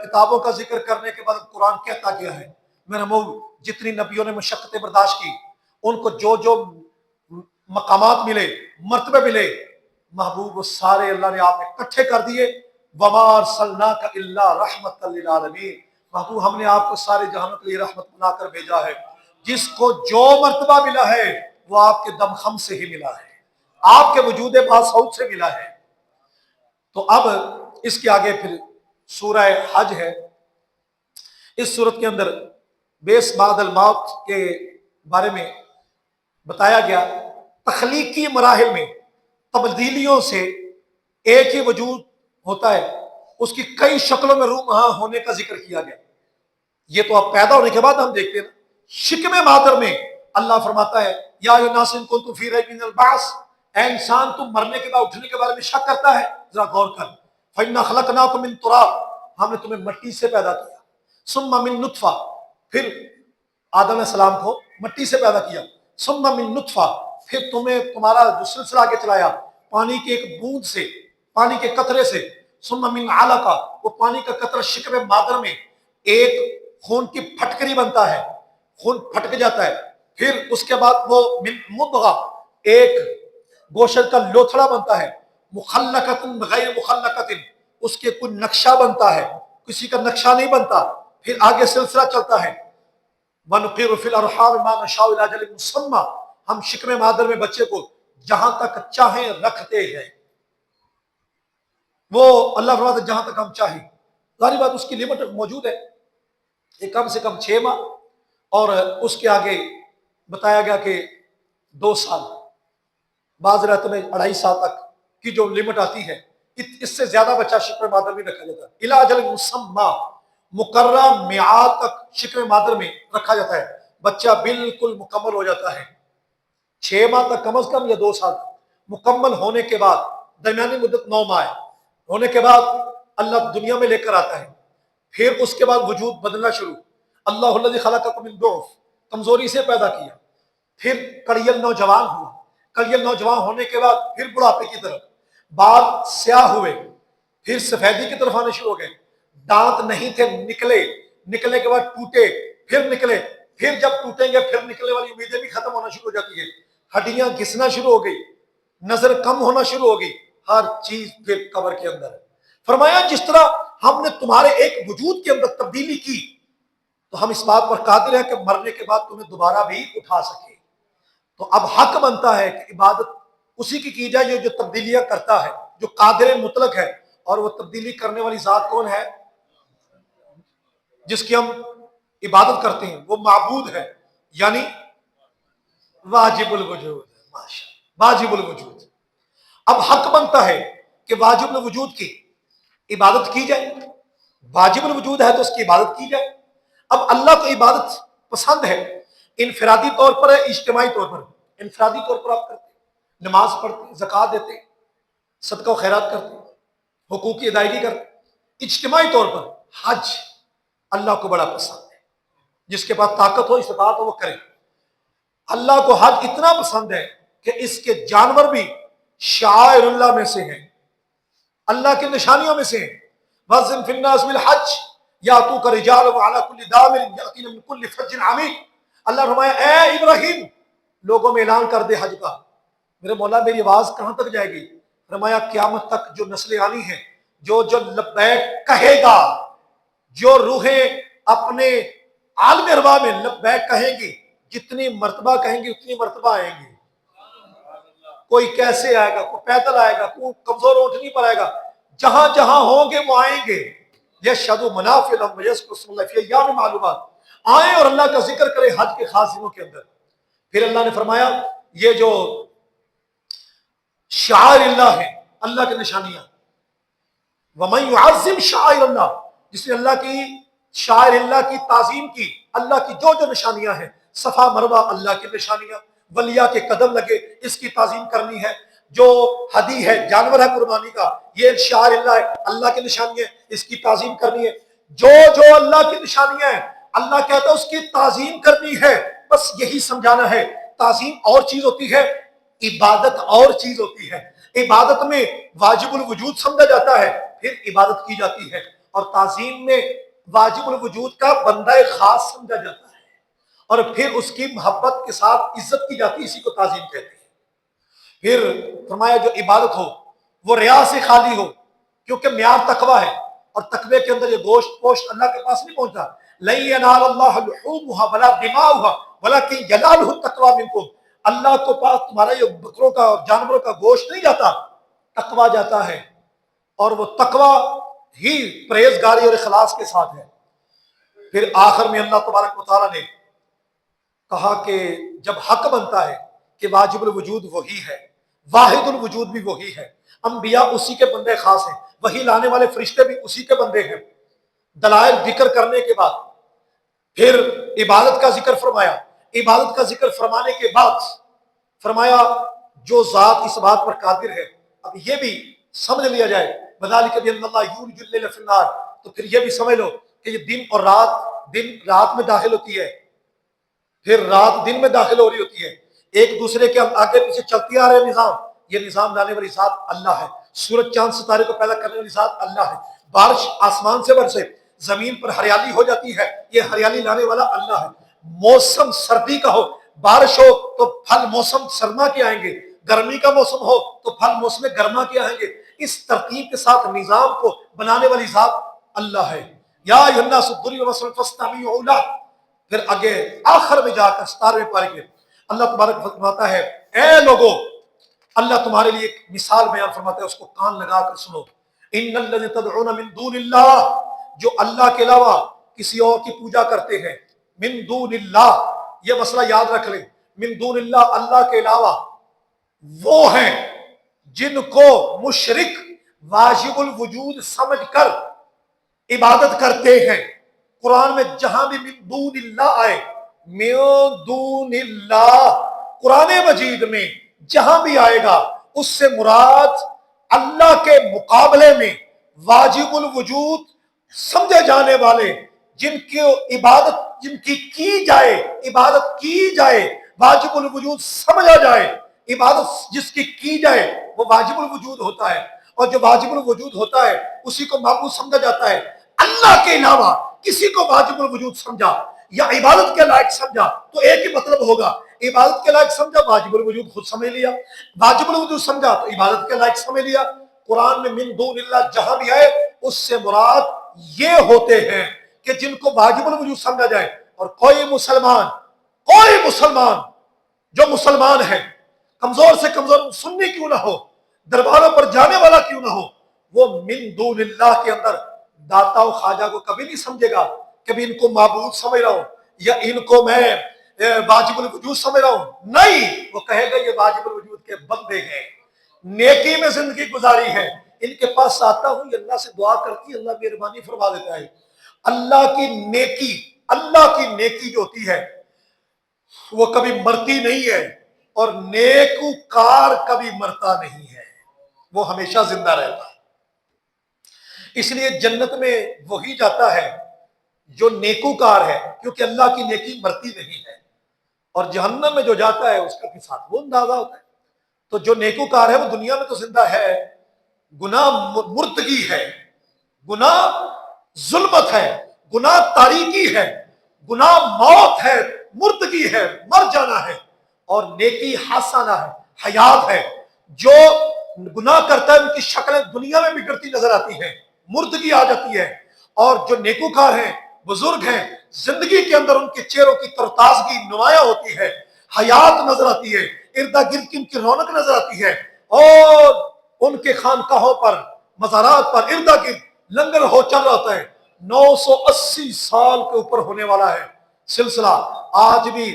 کتابوں کا ذکر کرنے کے بعد قرآن کہتا کیا ہے میرے محبوب جتنی نبیوں نے مشقتیں برداشت کی، ان کو جو جو مقامات ملے، مرتبے ملے، محبوب وہ سارے اللہ نے آپ نے اکٹھے کر دیے، وَمَا أَرْسَلْنَاكَ إِلَّا رَحْمَةً لِلْعَالَمِينَ، محبوب ہم نے آپ کو سارے جہانوں کے لیے رحمت بنا کر بھیجا ہے، جس کو جو مرتبہ ملا ہے وہ آپ کے دم خم سے ہی ملا ہے، آپ کے وجود باسعود سے ملا ہے۔ تو اب اس کے آگے پھر سورہ حج ہے، اس صورت کے اندر بیس بعد الموت کے بارے میں بتایا گیا، تخلیقی مراحل میں تبدیلیوں سے ایک ہی وجود ہوتا ہے، اس کی کئی شکلوں میں رومہاں ہونے کا ذکر کیا گیا، یہ تو اب پیدا ہونے کے بعد ہم دیکھتے ہیں نا۔ شکم مادر میں اللہ فرماتا ہے یا ایھا الناس ان کنتم فی ریب من البعث، اے انسان تم مرنے کے بعد اٹھنے کے بارے میں شک کرتا ہے، ذرا غور کر، فإنا خلقناکم من تراب، ہم نے تمہیں مٹی سے پیدا کیا، ثم من نطفہ، پھر آدم علیہ السلام کو مٹی سے پیدا کیا، ثم من نطفہ، پھر تمہیں تمہارا جو سلسلہ آگے چلایا پانی کے ایک بوند سے، پانی کے قطرے سے، ثم من علقہ، وہ پانی کا قطرہ شکم مادر میں ایک خون کی پھٹکری بنتا ہے، خون پھٹک جاتا ہے، پھر اس کے بعد وہ من مضغہ ایک گوشت کا لوتھڑا بنتا ہے، مخلقۃ بغیر مخلقۃ، اس کے کوئی نقشہ بنتا ہے، کسی کا نقشہ نہیں بنتا، پھر آگے سلسلہ چلتا ہے، وَنُقِرُّ فِي الْأَرْحَامِ مَا نَشَاءُ إِلَىٰ أَجَلٍ مُّسَمًّى، ہم شکم مادر میں بچے کو جہاں تک چاہیں رکھتے ہیں، وہ اللہ فرماتا ہے جہاں تک ہم چاہیں، ظاہری بات اس کی لمٹ موجود ہے، یہ کم سے کم 6 ماہ، اور اس کے آگے بتایا گیا کہ 2 سال، بعض رات میں 2.5 سال تک کی جو لمٹ آتی ہے، اس سے زیادہ بچہ شکم مادر میں رکھا جاتا ہے، اِلیٰ أَجَلٍ مُّسَمًّى، مقررہ میعاد تک شکم مادر میں رکھا جاتا ہے، بچہ بالکل مکمل ہو جاتا ہے 6 ماہ تک کم از کم یا 2 سال تک، مکمل ہونے کے بعد درمیانی مدت 9 ماہ ہونے کے بعد اللہ دنیا میں لے کر آتا ہے، پھر اس کے بعد وجود بدلنا شروع۔ اللہ الذی خلقکم من ضعف، کمزوری سے پیدا کیا، پھر کڑیل نوجوان ہوا، کڑیل نوجوان ہونے کے بعد پھر بڑھاپے کی طرف، بال سیاہ ہوئے، پھر سفیدی کی طرف آنے شروع ہو گئے، دانت نہیں تھے نکلے، نکلنے کے بعد ٹوٹے، پھر نکلے، پھر جب ٹوٹیں گے پھر نکلنے والی امیدیں بھی ختم ہونا شروع ہو جاتی ہے، ہڈیاں گھسنا شروع ہو گئی، نظر کم ہونا شروع ہو گئی، ہر چیز پھر قبر کے اندر ہے۔ فرمایا جس طرح ہم نے تمہارے ایک وجود کے اندر تبدیلی کی تو ہم اس بات پر قادر ہیں کہ مرنے کے بعد تمہیں دوبارہ بھی اٹھا سکے۔ تو اب حق بنتا ہے کہ عبادت اسی کی جائے جو تبدیلیاں کرتا ہے، جو قادر مطلق ہے، اور وہ تبدیلی کرنے والی ذات کون ہے؟ جس کی ہم عبادت کرتے ہیں وہ معبود ہے، یعنی واجب الوجود ہے۔ ماشاءاللہ، واجب الوجود۔ اب حق بنتا ہے کہ واجب الوجود کی عبادت کی جائے، واجب الوجود ہے تو اس کی عبادت کی جائے۔ اب اللہ کو عبادت پسند ہے، انفرادی طور پر ہے، اجتماعی طور پر۔ انفرادی طور پر آپ کرتے ہیں، نماز پڑھتے ہیں، زکوٰۃ دیتے ہیں، صدقہ و خیرات کرتے ہیں، حقوق کی ادائیگی کرتے ہیں۔ اجتماعی طور پر حج اللہ کو بڑا پسند ہے، جس کے پاس طاقت ہو، استطاعت ہو، وہ کرے۔ اللہ کو حج اتنا پسند ہے کہ اس کے جانور بھی شعائر اللہ میں سے ہیں، اللہ کی نشانیوں میں سے ہیں۔ وَأَذِّن فِي النَّاسِ بِالْحَجِّ يَأْتُوكَ رِجَالًا وَعَلَىٰ كُلِّ ضَامِرٍ يَأْتِينَ مِن كُلِّ فَجٍّ عَمِيقٍ۔ اللہ فرمایا اے ابراہیم لوگوں میں اعلان کر دے حج کا۔ میرے مولا میری آواز کہاں تک جائے گی؟ فرمایا قیامت تک جو نسلیں آنی ہیں، جو لبیک کہے گا، جو روحیں اپنے عالم ارواح میں لبیک کہیں گی، جتنی مرتبہ کہیں گی اتنی مرتبہ آئیں گی۔ کوئی کیسے آئے گا، کوئی پیدل آئے گا، کوئی کمزور اونٹنی پر آئے گا، جہاں جہاں ہوں گے وہ آئیں گے۔ یشہدوا منافع لهم ویذکروا اسم اللہ فی ایام معلومات، آئیں اور اللہ کا ذکر کریں حج کے خاص دنوں کے اندر۔ پھر اللہ نے فرمایا یہ جو شعائر اللہ ہے، اللہ کی نشانیاں، وَمَن يُعَظِّمْ شَعَائِرَ اللَّهِ، جس نے اللہ کی شاعر اللہ کی تعظیم کی، اللہ کی جو جو نشانیاں ہیں، صفا مروہ اللہ کی نشانیاں، ولیہ کے قدم لگے اس کی تعظیم کرنی ہے، جو ہدی ہے جانور ہے قربانی کا یہ شاعر اللہ ہے، اللہ کی نشانی ہے، اس کی تعظیم کرنی ہے۔ جو جو اللہ کی نشانیاں ہیں اللہ کہتا ہے اس کی تعظیم کرنی ہے، بس یہی سمجھانا ہے۔ تعظیم اور چیز ہوتی ہے، عبادت اور چیز ہوتی ہے۔ عبادت میں واجب الوجود سمجھا جاتا ہے پھر عبادت کی جاتی ہے، اور تعظیم میں واجب الوجود کا بندہ خاص سمجھا جاتا ہے اور پھر اس کی محبت کے ساتھ عزت کی جاتی ہے، اسی کو تعظیم کہتے ہیں۔ پھر فرمایا جو عبادت ہو وہ ریا سے خالی ہو، کیونکہ معیار تقویٰ ہے، اور تقوی کے اندر یہ گوشت پوشت اللہ کے پاس نہیں پہنچتا۔ لَن يَنَالَ اللَّهَ لُحُومُهَا وَلَا دِمَاؤُهَا وَلَكِنْ يَنَالُهُ التَّقْوَىٰ مِنكُمْ، اللہ کو پاس تمہارا یہ بکروں کا اور جانوروں کا گوشت نہیں جاتا، تقویٰ جاتا ہے، اور وہ تقویٰ ہی پرہیزگاری اور اخلاص کے ساتھ ہے۔ پھر آخر میں اللہ تبارک و تعالیٰ نے کہا کہ جب حق بنتا ہے کہ واجب الوجود وہی ہے، واحد الوجود بھی وہی ہے، انبیاء اسی کے بندے خاص ہیں، وہی لانے والے فرشتے بھی اسی کے بندے ہیں۔ دلائل ذکر کرنے کے بعد پھر عبادت کا ذکر فرمایا، عبادت کا ذکر فرمانے کے بعد فرمایا جو ذات اس بات پر قادر ہے، اب یہ بھی سمجھ لیا جائے، بذالک بان اللہ یولج اللیل فی النہار، تو پھر یہ بھی سمجھ لو کہ یہ دن اور رات، دن رات میں داخل ہوتی ہے، پھر رات دن میں داخل ہو رہی ہوتی ہے، ایک دوسرے کے آگے پیچھے چلتی آ رہے نظام، یہ نظام لانے والی ذات اللہ ہے۔ سورج چاند ستارے کو پیدا کرنے والی ذات اللہ ہے۔ بارش آسمان سے برسے، زمین پر ہریالی ہو جاتی ہے، یہ ہریالی لانے والا اللہ ہے۔ موسم سردی کا ہو، بارش ہو تو پھل موسم سرما کے آئیں گے، گرمی کا موسم ہو تو پھل موسم گرما کے آئیں گے۔ اس ترتیب کے ساتھ نظام کو بنانے والی ذات اللہ ہے۔ یا ایھا الناس ضرب مثل فاستمعوا لہ، پھر آگے آخر میں جا کر 17ویں پارے کے اللہ تبارک فرماتا ہے اے لوگو، اللہ تمہارے لیے ایک مثال بیان فرماتا ہے، اس کو کان لگا کر سنو۔ ان الذین تدعون من دون اللہ، جو اللہ کے علاوہ کسی اور کی پوجا کرتے ہیں، من دون اللہ، یہ مسئلہ یاد رکھ لیں، من دون اللہ، اللہ کے علاوہ وہ ہیں جن کو مشرک واجب الوجود سمجھ کر عبادت کرتے ہیں۔ قرآن میں جہاں بھی من دون اللہ آئے، من دون اللہ، قرآن مجید میں جہاں بھی آئے گا اس سے مراد اللہ کے مقابلے میں واجب الوجود سمجھے جانے والے، جن کی عبادت جن کی جائے، عبادت کی جائے، واجب الوجود سمجھا جائے، عبادت جس کی جائے وہ واجب الوجود ہوتا ہے، اور جو واجب الوجود ہوتا ہے اسی کو معبود سمجھا جاتا ہے۔ اللہ کے علاوہ کسی کو واجب الوجود سمجھا یا عبادت کے لائق سمجھا تو ایک ہی مطلب ہوگا، عبادت کے لائق سمجھا واجب الوجود خود سمجھ لیا، واجب الوجود سمجھا تو عبادت کے لائق سمجھ لیا۔ قرآن میں من دون اللہ جہاں بھی آئے اس سے مراد یہ ہوتے ہیں کہ جن کو واجب الوجود سمجھا جائے، اور کوئی مسلمان جو مسلمان ہے، کمزور سے کمزور سنی کیوں نہ ہو، درباروں پر جانے والا کیوں نہ ہو، وہ من دون اللہ کے اندر داتا و خواجہ کو کبھی نہیں سمجھے گا، کبھی ان کو معبود سمجھ رہا ہوں یا ان کو میں واجب الوجود سمجھ رہا ہوں، نہیں، وہ کہے گا یہ واجب الوجود کے بندے ہیں، نیکی میں زندگی گزاری ہے، ان کے پاس آتا ہوں یہ اللہ سے دعا کرتی ہے، اللہ مہربانی فرما دیتا ہے۔ اللہ کی نیکی جو ہوتی ہے وہ کبھی مرتی نہیں ہے، اور نیکوکار کبھی مرتا نہیں ہے، وہ ہمیشہ زندہ رہتا ہے۔ اس لیے جنت میں وہی جاتا ہے جو نیکوکار ہے، کیونکہ اللہ کی نیکی مرتی نہیں ہے، اور جہنم میں جو جاتا ہے اس کا کے ساتھ وہ اندازہ ہوتا ہے۔ تو جو نیکوکار ہے وہ دنیا میں تو زندہ ہے، گناہ مردگی ہے، گناہ ظلمت ہے، گناہ تاریکی ہے، گناہ موت ہے، مردگی ہے، مر جانا ہے، اور نیکی حسنہ ہے، حیات ہے۔ جو گناہ کرتا ہے ان کی شکلیں دنیا میں بگڑتی نظر آتی ہیں، مردگی آ جاتی ہے، اور جو نیکوکار ہیں، بزرگ ہیں، زندگی کے اندر ان کے چہروں کی ترتازگی نمایاں ہوتی ہے، حیات نظر آتی ہے، ارد گرد کی ان کی رونق نظر آتی ہے، اور ان کے خانقاہوں پر، مزارات پر ارد گرد لنگر ہو چل رہا ہوتا ہے۔ 980 سال کے اوپر ہونے والا ہے سلسلہ، آج بھی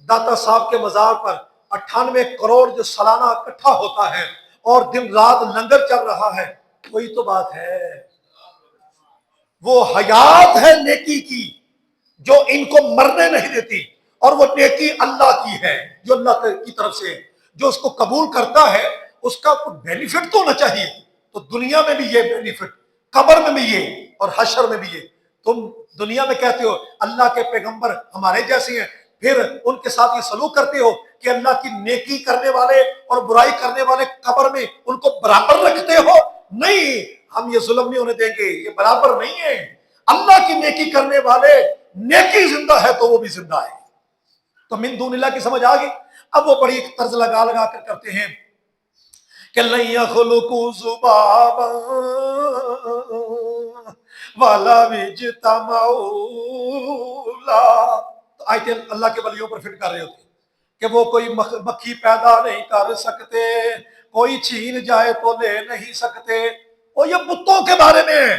داتا صاحب کے مزار پر 98 کروڑ جو سالانہ اکٹھا ہوتا ہے اور دن رات لنگر چل رہا ہے، وہی تو بات ہے۔ وہ حیات ہے نیکی کی جو ان کو مرنے نہیں دیتی، اور وہ نیکی اللہ کی ہے جو اللہ کی طرف سے ہے، جو اس کو قبول کرتا ہے اس کا کوئی بینیفٹ تو ہونا چاہیے، تو دنیا میں بھی یہ بینیفٹ، قبر میں بھی یہ، اور حشر میں بھی یہ۔ تم دنیا میں کہتے ہو اللہ کے پیغمبر ہمارے جیسے ہیں، پھر ان کے ساتھ یہ سلوک کرتے ہو کہ اللہ کی نیکی کرنے والے اور برائی کرنے والے قبر میں ان کو برابر رکھتے ہو، نہیں، ہم یہ ظلم نہیں ہونے دیں گے، یہ برابر نہیں ہے۔ اللہ کی نیکی کرنے والے، نیکی زندہ ہے تو وہ بھی زندہ ہے۔ تو من دون اللہ کی سمجھ آ گئی۔ اب وہ بڑی ایک طرز لگا کر کرتے ہیں کہ لن یخلقوا ذبابا ولا یجتمعوا لا، تو آیتیں اللہ کے ولیوں پر فٹ کر رہے ہوتے ہیں کہ وہ کوئی مکھی پیدا نہیں کر سکتے، کوئی چھین جائے تو لے نہیں سکتے، وہ یہ بتوں کے بارے میں ہے۔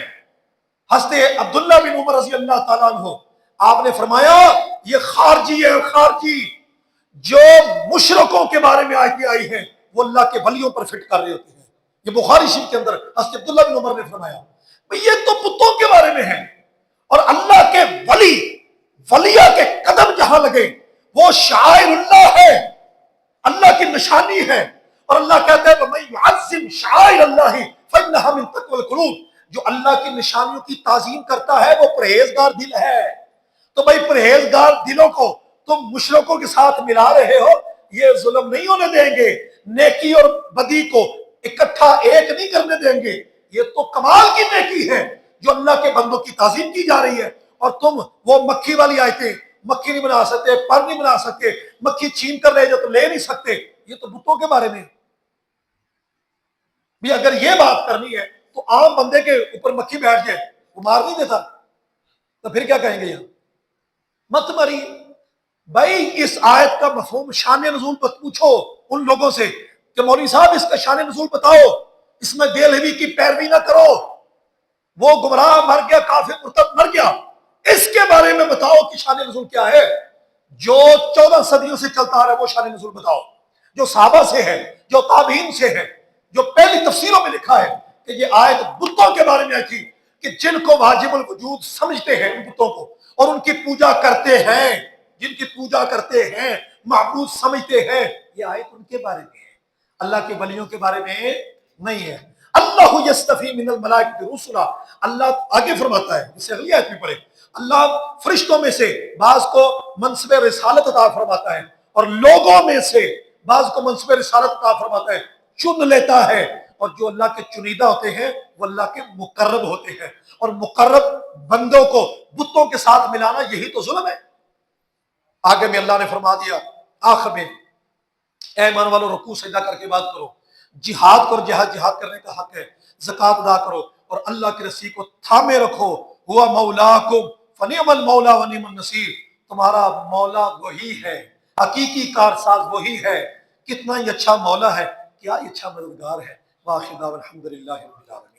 حضرت عبداللہ بن عمر رضی اللہ تعالیٰ عنہ، آپ نے فرمایا یہ خارجی ہے، خارجی جو مشرکوں کے بارے میں آیتیں آئی ہیں وہ اللہ کے ولیوں پر فٹ کر رہے ہوتے ہیں۔ یہ بخاری شریف کے اندر حضرت عبداللہ بن عمر نے فرمایا یہ تو بتوں کے بارے میں ہے، اور اللہ کے ولیہ کے قدم جہاں لگے وہ شعائر اللہ ہے، اللہ کی نشانی ہے، اور اللہ کہتا ہے وَمَن يُعَظِّمْ شَعَائِرَ اللَّهِ فَإِنَّهَا مِن تَقْوَى الْقُلُوبِ، جو اللہ کی نشانیوں کی تعظیم کرتا ہے وہ پرہیزگار دل ہے۔ تو بھائی پرہیزگار دلوں کو تم مشرکوں کے ساتھ ملا رہے ہو، یہ ظلم نہیں ہونے دیں گے، نیکی اور بدی کو اکٹھا ایک نہیں کرنے دیں گے۔ یہ تو کمال کی نیکی ہے جو اللہ کے بندوں کی تعظیم کی جا رہی ہے، اور تم وہ مکھی والی آیتیں، مکھی نہیں بنا سکتے، پر نہیں بنا سکتے، مکھی چھین کر لے جو تو لے نہیں سکتے، یہ تو بتوں کے بارے میں۔ بھی اگر یہ بات کرنی ہے تو عام بندے کے اوپر مکھی بیٹھ جائے وہ مار نہیں دیتا، تو پھر کیا کہیں گے یہاں مت مری۔ بھائی اس آیت کا مفہوم شان نزول پوچھو ان لوگوں سے کہ مولوی صاحب اس کا شان نزول بتاؤ، اس میں دہلوی کی پیروی نہ کرو، وہ گمراہ مر گیا، کافر مرتد مر گیا، اس کے بارے میں بتاؤ کہ شان نزول کیا ہے۔ جو 14 صدیوں سے چلتا آ رہا ہے وہ شان نزول بتاؤ، جو صحابہ سے ہے، جو تابعین سے ہے، جو پہلی تفسیروں میں لکھا ہے کہ یہ آیت بتوں کے بارے میں آئی تھی کہ جن کو واجب الوجود سمجھتے ہیں ان بتوں کو، اور ان کی پوجا کرتے ہیں، جن کی پوجا کرتے ہیں، معبود سمجھتے ہیں، یہ آیت ان کے بارے میں ہے۔ اللہ کے ولیوں کے بارے میں نہیں ہے۔ اللہ یستفی من الملائکۃ رسلا، اللہ آگے فرماتا ہے، اس سے اگلی آیت میں پڑھے، اللہ فرشتوں میں سے بعض کو منصب رسالت عطا فرماتا ہے اور لوگوں میں سے بعض کو منصب رسالت عطا فرماتا ہے، چن لیتا ہے، اور جو اللہ کے چنیدہ ہوتے ہیں وہ اللہ کے مقرب ہوتے ہیں، اور مقرب بندوں کو بتوں کے ساتھ ملانا یہی تو ظلم ہے۔ آگے میں اللہ نے فرما دیا آخر میں، اے ایمان والو رکوع سجدہ کر کے بات کرو، جہاد کرو، جہاد کرنے کا حق ہے، زکوٰۃ ادا کرو، اور اللہ کی رسی کو تھامے رکھو، ہوا مولاکم فنعم المولا ونعم النصیر، تمہارا مولا وہی ہے، حقیقی کارساز وہی ہے، کتنا ہی اچھا مولا ہے، کیا ہی اچھا مددگار ہے۔ واخر دعوانا الحمدللہ رب العالمین۔